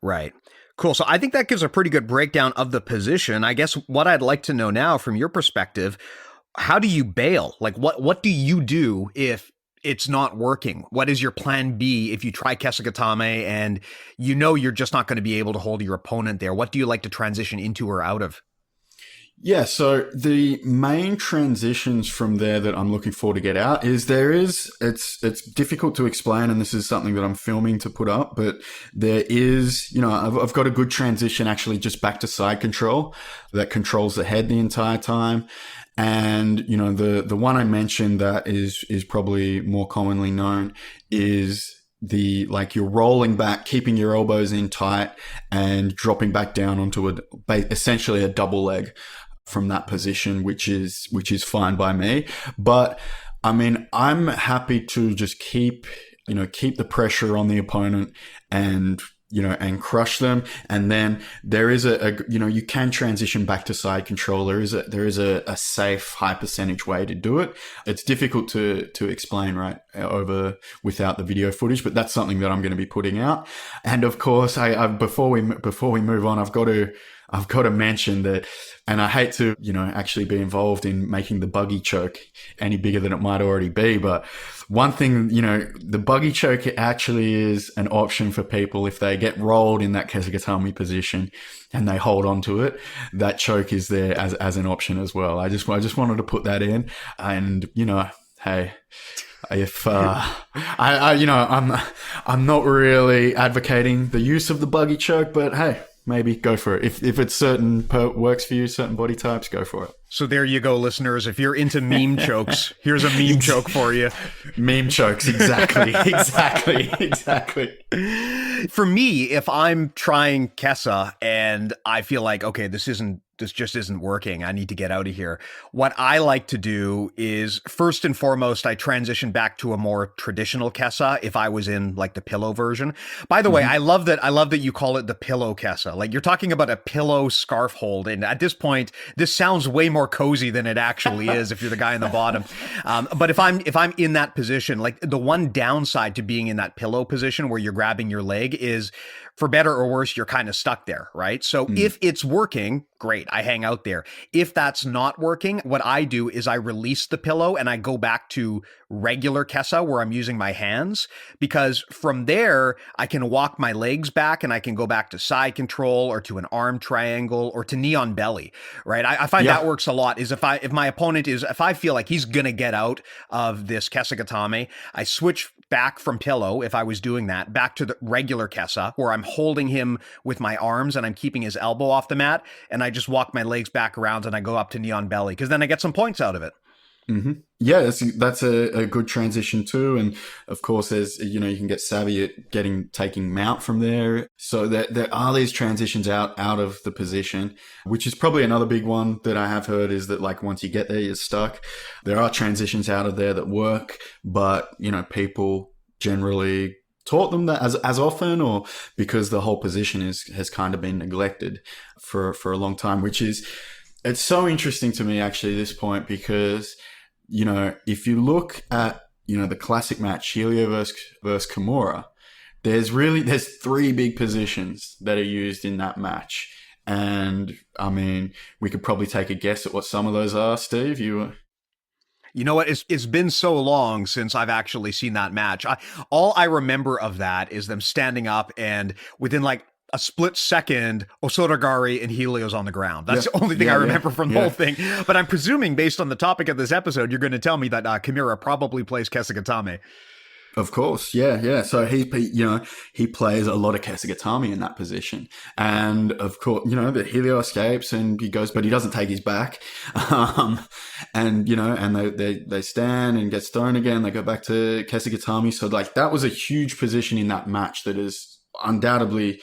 Right. Cool. So I think that gives a pretty good breakdown of the position. I guess what I'd like to know now from your perspective, how do you bail? Like what do you do if it's not working? What is your plan B if you try Kesa Gatame and you know you're just not going to be able to hold your opponent there? What do you like to transition into or out of? Yeah, so the main transitions from there that I'm looking for to get out is it's difficult to explain, and this is something that I'm filming to put up, but there is, I've got a good transition actually just back to side control that controls the head the entire time. And, the one I mentioned that is probably more commonly known is you're rolling back, keeping your elbows in tight and dropping back down onto essentially a double leg from that position, which is fine by me. But I mean, I'm happy to just keep the pressure on the opponent and crush them. And then there is you can transition back to side control. There is a safe high percentage way to do it. It's difficult to explain right over without the video footage, but that's something that I'm going to be putting out. And of course, before we move on, I've got to mention that, and I hate to, actually be involved in making the buggy choke any bigger than it might already be. But one thing, the buggy choke actually is an option for people if they get rolled in that Kesa Gatame position and they hold on to it. That choke is there as an option as well. I just wanted to put that in, and hey. If I'm not really advocating the use of the buggy choke, but hey, maybe go for it. If it's works for you, certain body types, go for it. So there you go, listeners. If you're into meme chokes, here's a meme choke for you. Meme chokes, exactly. exactly. For me, if I'm trying Kesa and I feel like, okay, this just isn't working, I need to get out of here. What I like to do is, first and foremost, I transition back to a more traditional Kesa if I was in like the pillow version. By the way, I love that you call it the pillow Kesa. Like, you're talking about a pillow scarf hold. And at this point, this sounds way more cozy than it actually is if you're the guy in the bottom. But if I'm in that position, like, the one downside to being in that pillow position where you're grabbing your leg is, for better or worse, you're kind of stuck there, right? So if it's working, great, I hang out there. If that's not working, what I do is I release the pillow and I go back to regular Kesa where I'm using my hands, because from there, I can walk my legs back and I can go back to side control or to an arm triangle or to knee on belly, right? I find that works a lot. Is if I feel like he's going to get out of this Kesa Gatame, I switch back from pillow, if I was doing that, back to the regular Kesa where I'm holding him with my arms and I'm keeping his elbow off the mat, and I just walk my legs back around and I go up to knee on belly, because then I get some points out of it. Mm-hmm. Yeah, that's a good transition too. And of course, there's, you can get savvy at taking mount from there. So there are these transitions out of the position, which is probably another big one that I have heard, is that, like, once you get there, you're stuck. There are transitions out of there that work, but, people generally taught them that as often, or because the whole position has kind of been neglected for a long time, it's so interesting to me actually at this point, because if you look at, the classic match, Helio versus Kimura, there's three big positions that are used in that match. And I mean, we could probably take a guess at what some of those are. Steve, You know what? It's been so long since I've actually seen that match. All I remember of that is them standing up and within like a split second, Osotogari and Helio's on the ground. That's the only thing I remember from the whole thing. But I'm presuming, based on the topic of this episode, you're going to tell me that Kimura probably plays Kesa Gatame. Of course, yeah. So he plays a lot of Kesa Gatame in that position, and of course, the Helio escapes and he goes, but he doesn't take his back, and they stand and get thrown again. They go back to Kesa Gatame. So like, that was a huge position in that match that is undoubtedly,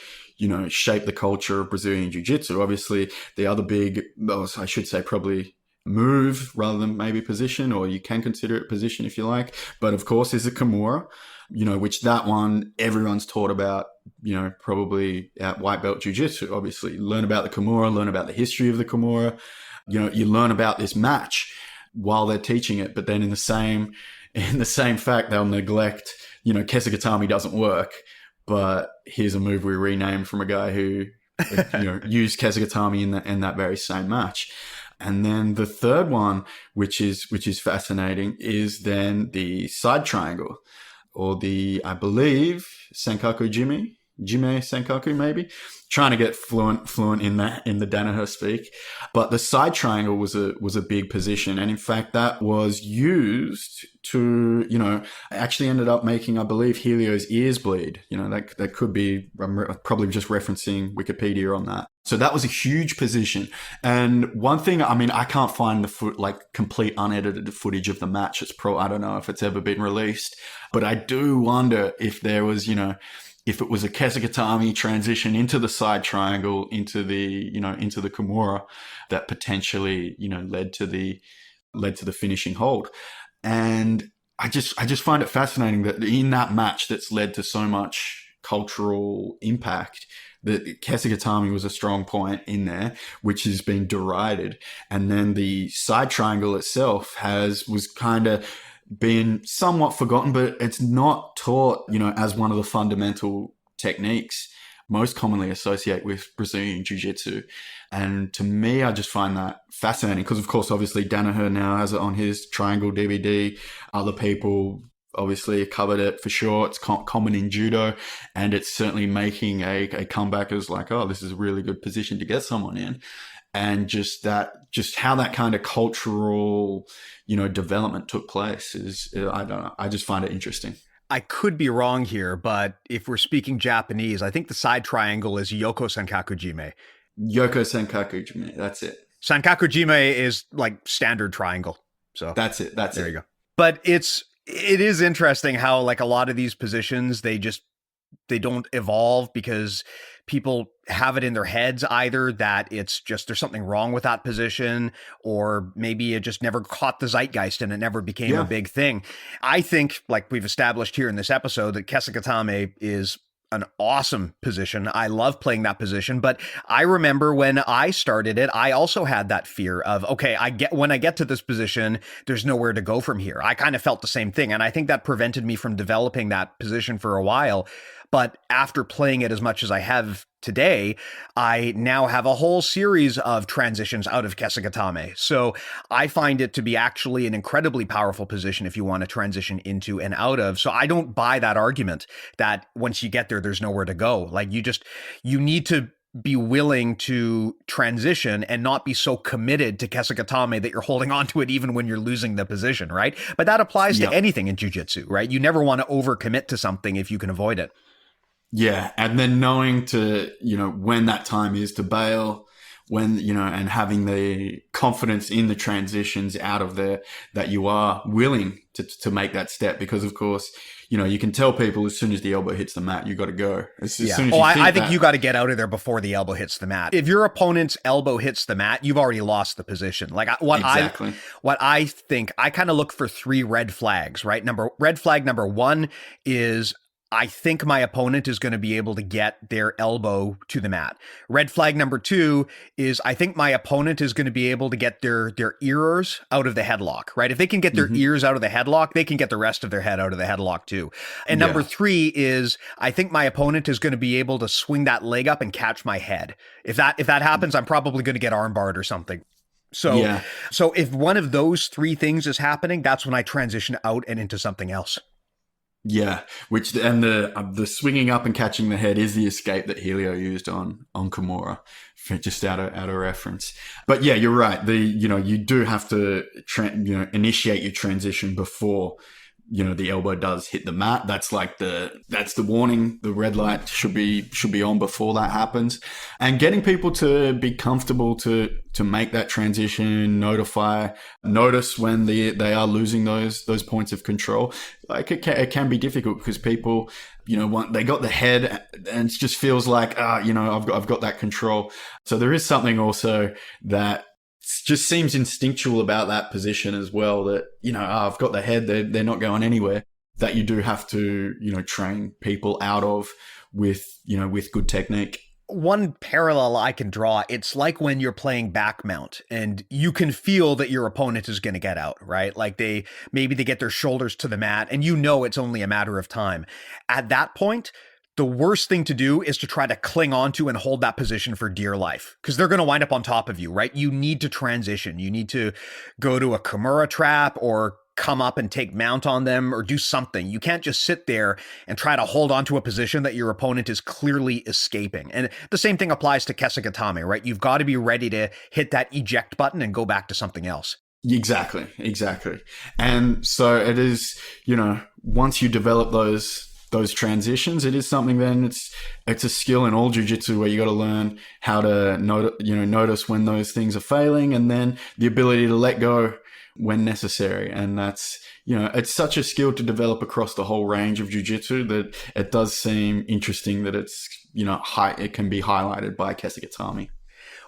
shaped the culture of Brazilian Jiu-Jitsu. Obviously, the other big, I should say, probably move rather than maybe position, or you can consider it position if you like, but of course is a Kimura, which that one everyone's taught about, probably at white belt jiu-jitsu. Obviously, learn about the Kimura, learn about the history of the Kimura, you learn about this match while they're teaching it, but then in the same fact, they'll neglect, Kesa Gatame doesn't work, but here's a move we renamed from a guy who used Kesa Gatame in that very same match. And then the third one, which is fascinating, is then the side triangle, or the, I believe, Senkaku Jime Senkaku, maybe. Trying to get fluent in the Danaher speak. But the side triangle was a big position. And in fact, that was used to, actually ended up making, I believe, Helio's ears bleed. That could be, I'm probably just referencing Wikipedia on that. So that was a huge position. And one thing, I can't find the complete unedited footage of the match. I don't know if it's ever been released, but I do wonder if there was, if it was a Kesa Gatame transition into the side triangle, into the Kimura, that potentially, led to the finishing hold. And I just find it fascinating that in that match that's led to so much cultural impact, that Kesa Gatame was a strong point in there, which has been derided. And then the side triangle itself was kind of been somewhat forgotten, but it's not taught, as one of the fundamental techniques most commonly associated with Brazilian Jiu-Jitsu. And to me, I just find that fascinating because, of course, obviously Danaher now has it on his Triangle DVD. Other people obviously covered it for sure. It's common in judo, and it's certainly making a comeback as like, oh, this is a really good position to get someone in. And just how that kind of cultural, development took place is, I don't know. I just find it interesting. I could be wrong here, but if we're speaking Japanese, I think the side triangle is Yoko Senkaku Jime. Yoko Senkaku Jime, that's it. Senkaku Jime is like standard triangle. So that's it. There you go. But it is interesting how like a lot of these positions, they don't evolve because people have it in their heads either that it's just there's something wrong with that position, or maybe it just never caught the zeitgeist and it never became a big thing. I think, like we've established here in this episode, that Kesa Gatame is an awesome position. I love playing that position, but I remember when I started it, I also had that fear of, okay, when I get to this position, there's nowhere to go from here. I kind of felt the same thing. And I think that prevented me from developing that position for a while. But after playing it as much as I have today, I now have a whole series of transitions out of Kesa Gatame. So I find it to be actually an incredibly powerful position if you want to transition into and out of. So I don't buy that argument that once you get there, there's nowhere to go. Like you need to be willing to transition and not be so committed to Kesa Gatame that you're holding on to it even when you're losing the position, right? But that applies to anything in jiu-jitsu, right? You never want to overcommit to something if you can avoid it. Yeah, and then knowing to, when that time is to bail, when, and having the confidence in the transitions out of there that you are willing to make that step. Because, of course, you can tell people as soon as the elbow hits the mat, you got to go. I think you got to get out of there before the elbow hits the mat. If your opponent's elbow hits the mat, you've already lost the position. Like what I think, I kind of look for 3 red flags, right? Red flag number 1 is, I think my opponent is going to be able to get their elbow to the mat. Red flag number 2 is, I think my opponent is going to be able to get their ears out of the headlock, right? If they can get their ears out of the headlock, they can get the rest of their head out of the headlock too. And number 3 is, I think my opponent is going to be able to swing that leg up and catch my head. If that happens, I'm probably going to get armbarred or something. So if one of those 3 things is happening, that's when I transition out and into something else. Yeah, the swinging up and catching the head is the escape that Helio used on Kimura, just out of reference. But yeah, you're right. You do have to initiate your transition before the elbow does hit the mat. That's the warning. The red light should be on before that happens. And getting people to be comfortable to make that transition, notice when they are losing those points of control. Like it can be difficult because people, they got the head and it just feels like, I've got that control. So there is something also that just seems instinctual about that position as well, that, I've got the head, they're not going anywhere, that you do have to, train people out of with good technique. One parallel I can draw, it's like when you're playing back mount and you can feel that your opponent is going to get out, right? Like maybe they get their shoulders to the mat and it's only a matter of time. At that point, the worst thing to do is to try to cling onto and hold that position for dear life, because they're going to wind up on top of you, right? You need to transition. You need to go to a Kimura trap or come up and take mount on them or do something. You can't just sit there and try to hold onto a position that your opponent is clearly escaping. And the same thing applies to Kesa Gatame, right? You've got to be ready to hit that eject button and go back to something else. Exactly. And so it is, once you develop those transitions, it is something then it's a skill in all jiu-jitsu where you got to learn how to notice when those things are failing, and then the ability to let go when necessary. And that's, it's such a skill to develop across the whole range of jiu-jitsu that it does seem interesting that it's, it can be highlighted by Kesa Gatame.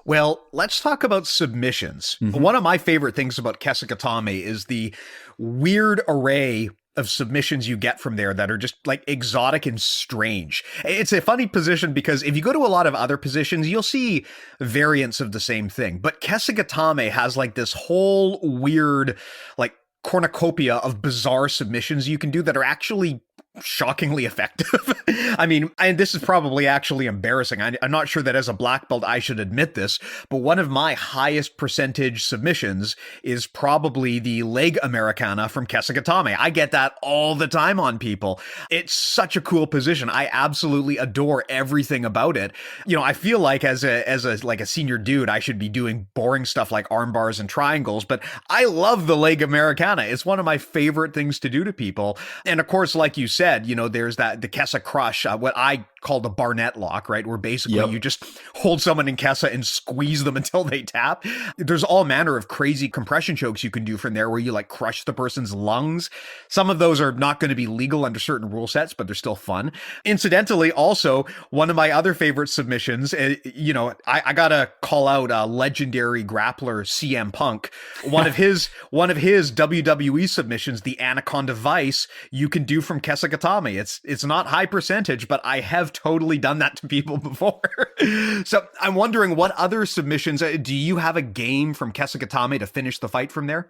Well, let's talk about submissions. Mm-hmm. One of my favorite things about Kesa Gatame is the weird array of submissions you get from there that are just like exotic and strange. It's a funny position because if you go to a lot of other positions, you'll see variants of the same thing. But Kesa Gatame has like this whole weird, like, cornucopia of bizarre submissions you can do that are actually shockingly effective. I mean, and this is probably actually embarrassing. I'm not sure that as a black belt I should admit this, but one of my highest percentage submissions is probably the leg Americana from Kesa Gatame. I get that all the time on people. It's such a cool position. I absolutely adore everything about it. I feel like as a senior dude, I should be doing boring stuff like arm bars and triangles, but I love the leg Americana. It's one of my favorite things to do to people. And of course, like you said, there's the Kesa crush, what I call the Barnett Lock, right? Where basically you just hold someone in Kesa and squeeze them until they tap. There's all manner of crazy compression chokes you can do from there where you like crush the person's lungs. Some of those are not going to be legal under certain rule sets, but they're still fun. Incidentally, also, one of my other favorite submissions, I gotta call out legendary grappler CM Punk. One of his WWE submissions, the Anaconda Vice, you can do from Kesa Gatame. It's not high percentage, but I have totally done that to people before. So I'm wondering, what other submissions, do you have a game from Kesa Gatame to finish the fight from there?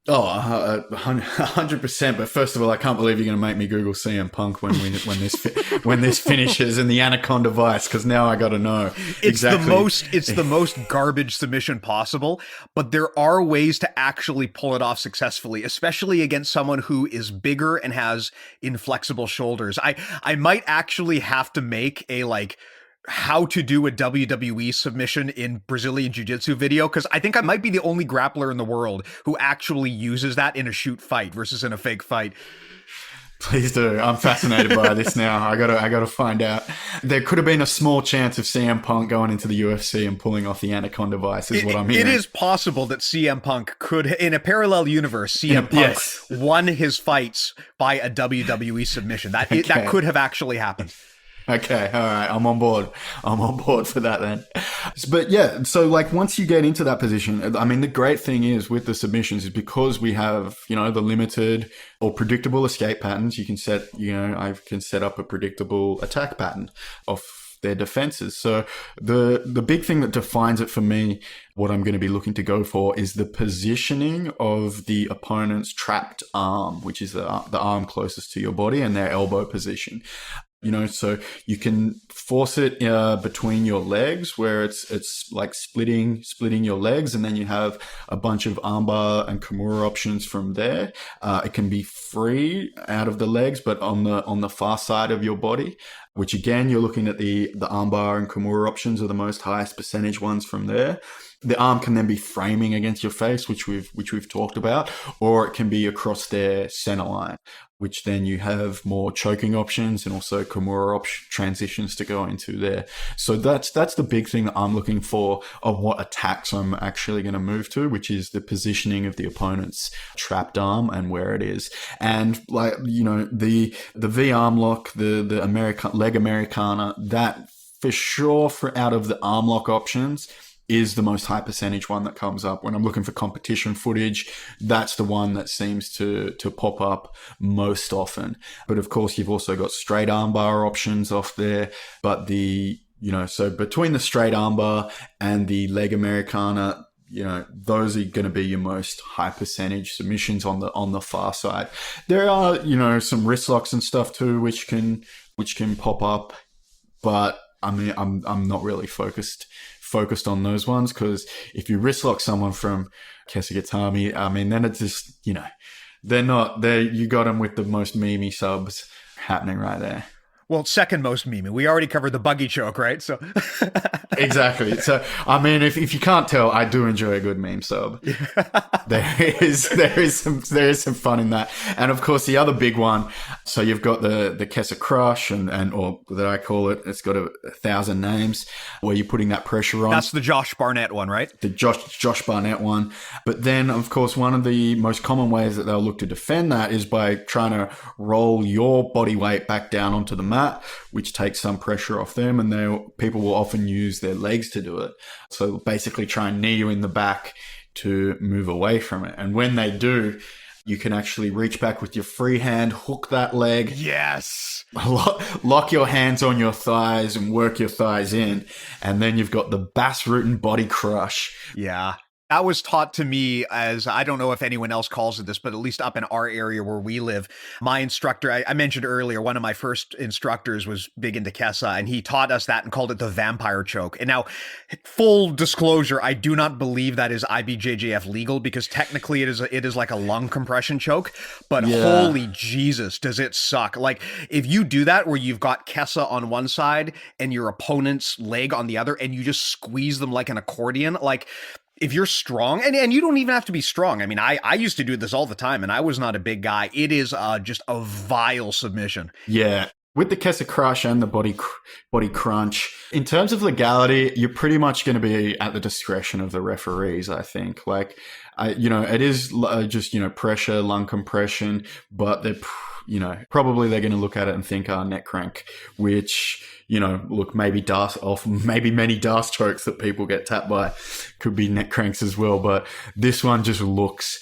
Oh, 100%. But first of all, I can't believe you're going to make me Google CM Punk when this finishes in the Anaconda Vice, because now I got to know exactly. It's the most garbage submission possible, but there are ways to actually pull it off successfully, especially against someone who is bigger and has inflexible shoulders. I might actually have to make a how to do a WWE submission in Brazilian Jiu-Jitsu video, because I think I might be the only grappler in the world who actually uses that in a shoot fight versus in a fake fight. Please do. I'm fascinated by this now. I gotta find out. There could have been a small chance of CM Punk going into the UFC and pulling off the Anaconda Vice, is what I'm hearing. It is possible that CM Punk could, in a parallel universe, CM Punk won his fights by a WWE submission. That could have actually happened. Okay, all right, I'm on board for that then. But yeah, so once you get into that position, I mean, the great thing is with the submissions is because we have, the limited or predictable escape patterns, you can set, I can set up a predictable attack pattern of their defenses. So the big thing that defines it for me, what I'm going to be looking to go for, is the positioning of the opponent's trapped arm, which is the arm closest to your body, and their elbow position. So you can force it between your legs, where it's like splitting your legs, and then you have a bunch of armbar and Kimura options from there. It can be free out of the legs, but on the far side of your body, which again, you're looking at the armbar and Kimura options are the most highest percentage ones from there. The arm can then be framing against your face, which we've talked about, or it can be across their center line, which then you have more choking options and also Kimura transitions to go into there. So that's the big thing that I'm looking for of what attacks I'm actually going to move to, which is the positioning of the opponent's trapped arm and where it is. And the V arm lock, the leg Americana, that for sure out of the arm lock options is the most high percentage one that comes up. When I'm looking for competition footage, that's the one that seems to pop up most often. But of course, you've also got straight armbar options off there. But so between the straight armbar and the leg Americana, those are going to be your most high percentage submissions on the far side. There are, some wrist locks and stuff too, which can pop up, but I mean, I'm not really focused on those ones, because if you wrist lock someone from Kesa Gatame, I mean, then it's just, you got them with the most memey subs happening right there. Well, second most memey. We already covered the buggy choke, right? So exactly. So, I mean, if you can't tell, I do enjoy a good meme sub. there is some fun in that. And of course, the other big one. So you've got the Kesa Crush or that I call it. It's got 1,000 names where you're putting that pressure on. That's the Josh Barnett one, right? The Josh Barnett one. But then, of course, one of the most common ways that they'll look to defend that is by trying to roll your body weight back down onto the mat, which takes some pressure off them, and people will often use their legs to do it. So basically try and knee you in the back to move away from it. And when they do, you can actually reach back with your free hand, hook that leg. Yes. Lock your hands on your thighs and work your thighs in. And then you've got the Bass Rootin' Body Crush. Yeah. That was taught to me as, I don't know if anyone else calls it this, but at least up in our area where we live, my instructor, I mentioned earlier, one of my first instructors was big into Kesa, and he taught us that and called it the vampire choke. And now, full disclosure, I do not believe that is IBJJF legal, because technically it is like a lung compression choke, but holy Jesus, does it suck. Like, if you do that where you've got Kesa on one side and your opponent's leg on the other, and you just squeeze them like an accordion, like, if you're strong, and you don't even have to be strong. I mean, I used to do this all the time, and I was not a big guy. It is just a vile submission. Yeah. With the Kesa Crush and the body crunch, in terms of legality, you're pretty much going to be at the discretion of the referees, I think. Like, it is just, pressure, lung compression, but probably they're going to look at it and think, neck crank, which, look, maybe many DAS chokes that people get tapped by could be neck cranks as well. But this one just looks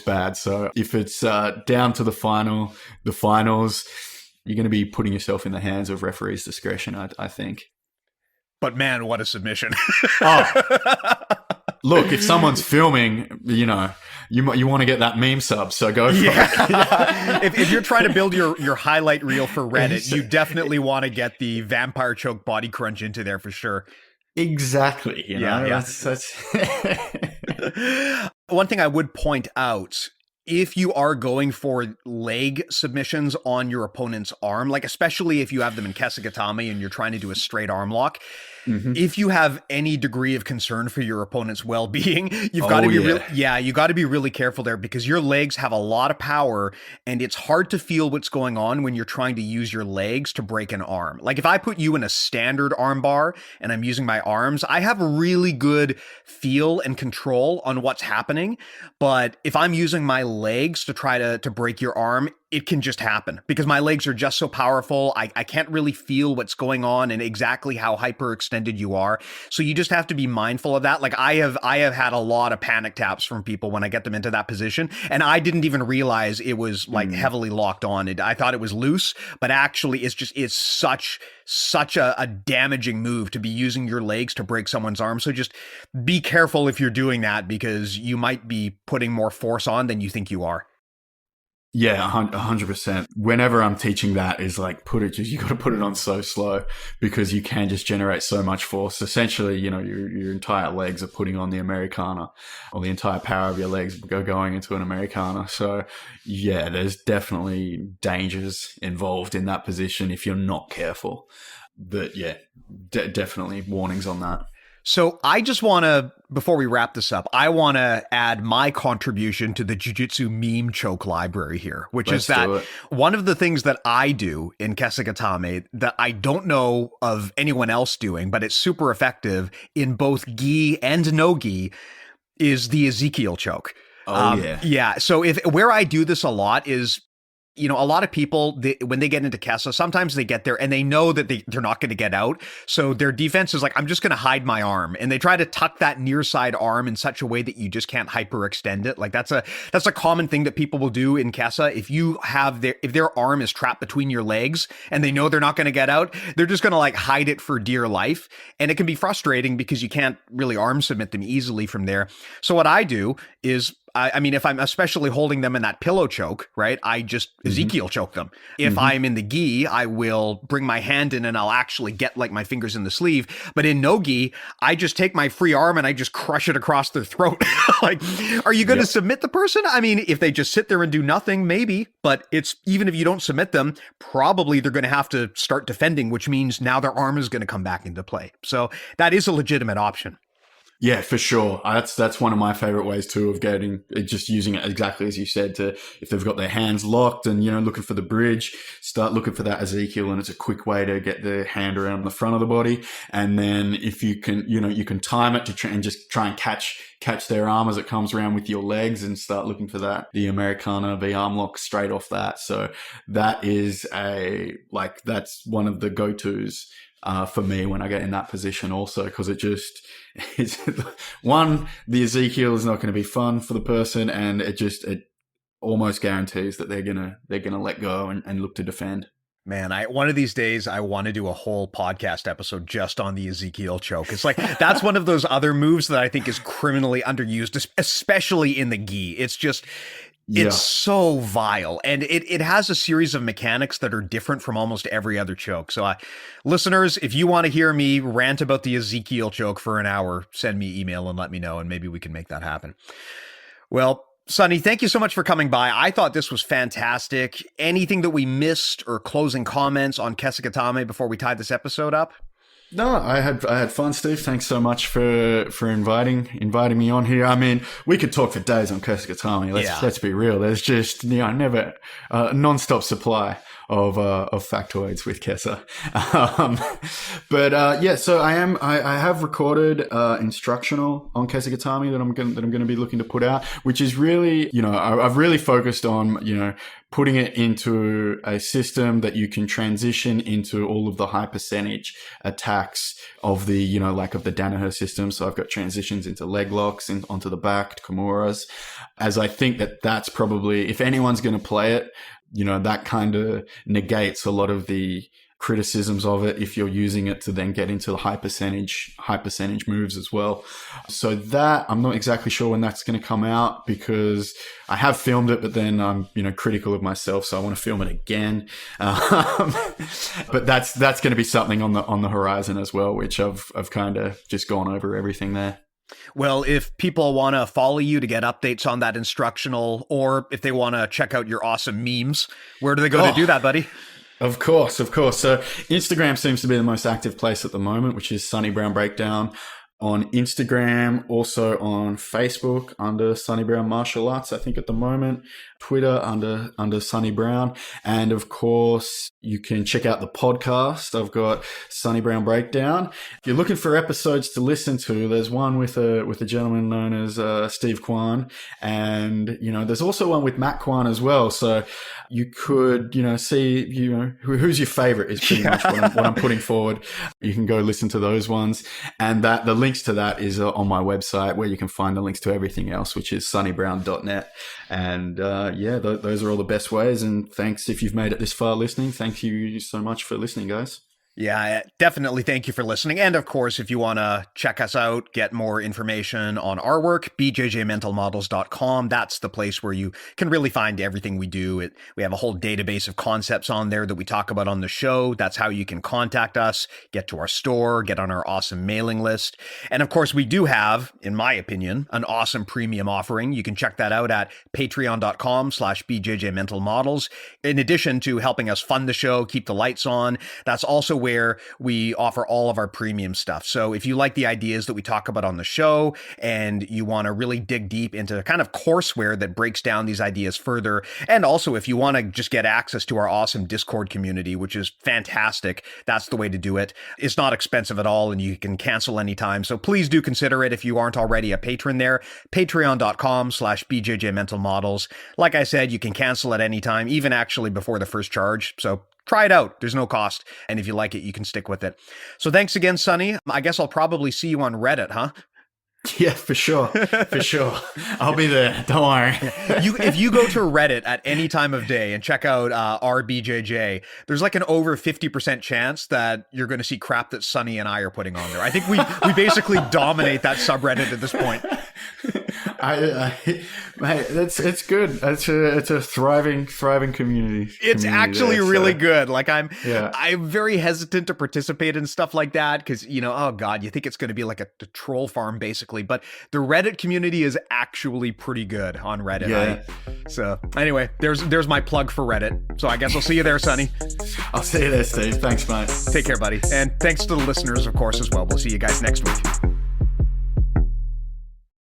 bad. So if it's down to the finals, you're going to be putting yourself in the hands of referees' discretion, I think. But man, what a submission. Look, if someone's filming, you want to get that meme sub, so go for it. If you're trying to build your highlight reel for Reddit, you definitely want to get the vampire choke body crunch into there for sure. Exactly. That's One thing I would point out, if you are going for leg submissions on your opponent's arm, like especially if you have them in Kesa Gatame and you're trying to do a straight arm lock, if you have any degree of concern for your opponent's well-being, you've got to be you got to be really careful there, because your legs have a lot of power and it's hard to feel what's going on when you're trying to use your legs to break an arm. Like if I put you in a standard arm bar and I'm using my arms, I have a really good feel and control on what's happening. But if I'm using my legs to try to break your arm, it can just happen because my legs are just so powerful. I can't really feel what's going on and exactly how hyperextended you are. So you just have to be mindful of that. Like I have had a lot of panic taps from people when I get them into that position, and I didn't even realize it was like heavily locked on. I thought it was loose, but actually it's such a damaging move to be using your legs to break someone's arm. So just be careful if you're doing that, because you might be putting more force on than you think you are. Yeah, 100%. Whenever I'm teaching that is like, you got to put it on so slow, because you can just generate so much force. Essentially, your entire legs are putting on the Americana, or the entire power of your legs going into an Americana. So yeah, there's definitely dangers involved in that position if you're not careful. But yeah, definitely warnings on that. So I just want to, before we wrap this up, I want to add my contribution to the Jiu-Jitsu meme choke library here, which is that one of the things that I do in Kesa Gatame that I don't know of anyone else doing, but it's super effective in both gi and no gi, is the Ezekiel Choke. Yeah. So where I do this a lot is a lot of people, when they get into Kesa, sometimes they get there and they know that they're not going to get out. So their defense is like, I'm just going to hide my arm. And they try to tuck that near side arm in such a way that you just can't hyperextend it. Like that's a common thing that people will do in Kesa. If their arm is trapped between your legs and they know they're not going to get out, they're just going to like hide it for dear life. And it can be frustrating because you can't really arm submit them easily from there. So what I do is, I mean, if I'm especially holding them in that pillow choke, right, I just Ezekiel choke them. If I'm in the gi, I will bring my hand in and I'll actually get like my fingers in the sleeve. But in no gi, I just take my free arm and I just crush it across their throat. Like, are you going to submit the person? I mean, if they just sit there and do nothing, maybe. But even if you don't submit them, probably they're going to have to start defending, which means now their arm is going to come back into play. So that is a legitimate option. Yeah, for sure. That's one of my favorite ways too of just using it exactly as you said, to, if they've got their hands locked and, looking for the bridge, start looking for that Ezekiel, and it's a quick way to get the hand around the front of the body. And then if you can, you can time it to try and catch their arm as it comes around with your legs and start looking for the Americana V arm lock straight off that. So that is that's one of the go-tos for me when I get in that position also, because it's one, the Ezekiel is not going to be fun for the person, and it almost guarantees that they're gonna let go and look to defend. Man, one of these days I want to do a whole podcast episode just on the Ezekiel choke. It's like, that's one of those other moves that I think is criminally underused, especially in the gi. It's just, it's so vile, and it has a series of mechanics that are different from almost every other choke. So listeners, if you want to hear me rant about the Ezekiel choke for an hour, send me email and let me know, and maybe we can make that happen. Well, Sonny, thank you so much for coming by. I thought this was fantastic. Anything that we missed or closing comments on Kesa Gatame before we tie this episode up? No, I had fun, Steve. Thanks so much for inviting me on here. I mean, we could talk for days on Kesa Gatame. Let's be real. There's just never non-stop supply of factoids with Kesa. So I have recorded instructional on Kesa Gatame that I'm going to be looking to put out, which is really, I've really focused on, putting it into a system that you can transition into all of the high percentage attacks of the, of the Danaher system. So I've got transitions into leg locks and onto the back, Kimuras, as I think that's probably, if anyone's going to play it, that kind of negates a lot of the criticisms of it if you're using it to then get into the high percentage moves as well. So that, I'm not exactly sure when that's going to come out, because I have filmed it, but then I'm, critical of myself, so I want to film it again. But that's going to be something on the horizon as well, which I've kind of just gone over everything there. Well, if people want to follow you to get updates on that instructional, or if they want to check out your awesome memes, where do they go to do that, buddy? Of course. So Instagram seems to be the most active place at the moment, which is Sonny Brown Breakdown on Instagram, also on Facebook under Sonny Brown Martial Arts, I think at the moment, Twitter under Sonny Brown. And of course, you can check out the podcast. I've got Sonny Brown Breakdown. If you're looking for episodes to listen to, there's one with a gentleman known as Steve Kwan, and there's also one with Matt Kwan as well. So you could see who's your favorite is pretty much what I'm putting forward. You can go listen to those ones, and the links to that is on my website, where you can find the links to everything else, which is sonnybrown.net. And those are all the best ways. And thanks if you've made it this far listening. Thank you so much for listening, guys. Yeah, definitely. Thank you for listening. And of course, if you want to check us out, get more information on our work, bjjmentalmodels.com. That's the place where you can really find everything we do. We have a whole database of concepts on there that we talk about on the show. That's how you can contact us, get to our store, get on our awesome mailing list. And of course, we do have, in my opinion, an awesome premium offering. You can check that out at patreon.com/bjjmentalmodels. In addition to helping us fund the show, keep the lights on, that's also where we offer all of our premium stuff. So if you like the ideas that we talk about on the show and you want to really dig deep into kind of courseware that breaks down these ideas further, and also if you want to just get access to our awesome Discord community, which is fantastic, that's the way to do it. It's not expensive at all and you can cancel anytime. So please do consider it if you aren't already a patron there. Patreon.com/BJJMentalModels. Like I said, you can cancel at any time, even actually before the first charge. So try it out. There's no cost. And if you like it, you can stick with it. So thanks again, Sonny. I guess I'll probably see you on Reddit, huh? Yeah, for sure. For sure. I'll be there. Don't worry. If you go to Reddit at any time of day and check out RBJJ, there's like an over 50% chance that you're going to see crap that Sonny and I are putting on there. I think we basically dominate that subreddit at this point. Mate, it's good. It's a thriving community. It's actually there, really good. Like I'm very hesitant to participate in stuff like that because, you know, oh God, you think it's going to be like a troll farm basically. But the Reddit community is actually pretty good on Reddit. Yeah. So anyway, there's my plug for Reddit. So I guess I'll see you there, Sonny. I'll see you there, Steve. Thanks, mate. Take care, buddy. And thanks to the listeners, of course, as well. We'll see you guys next week.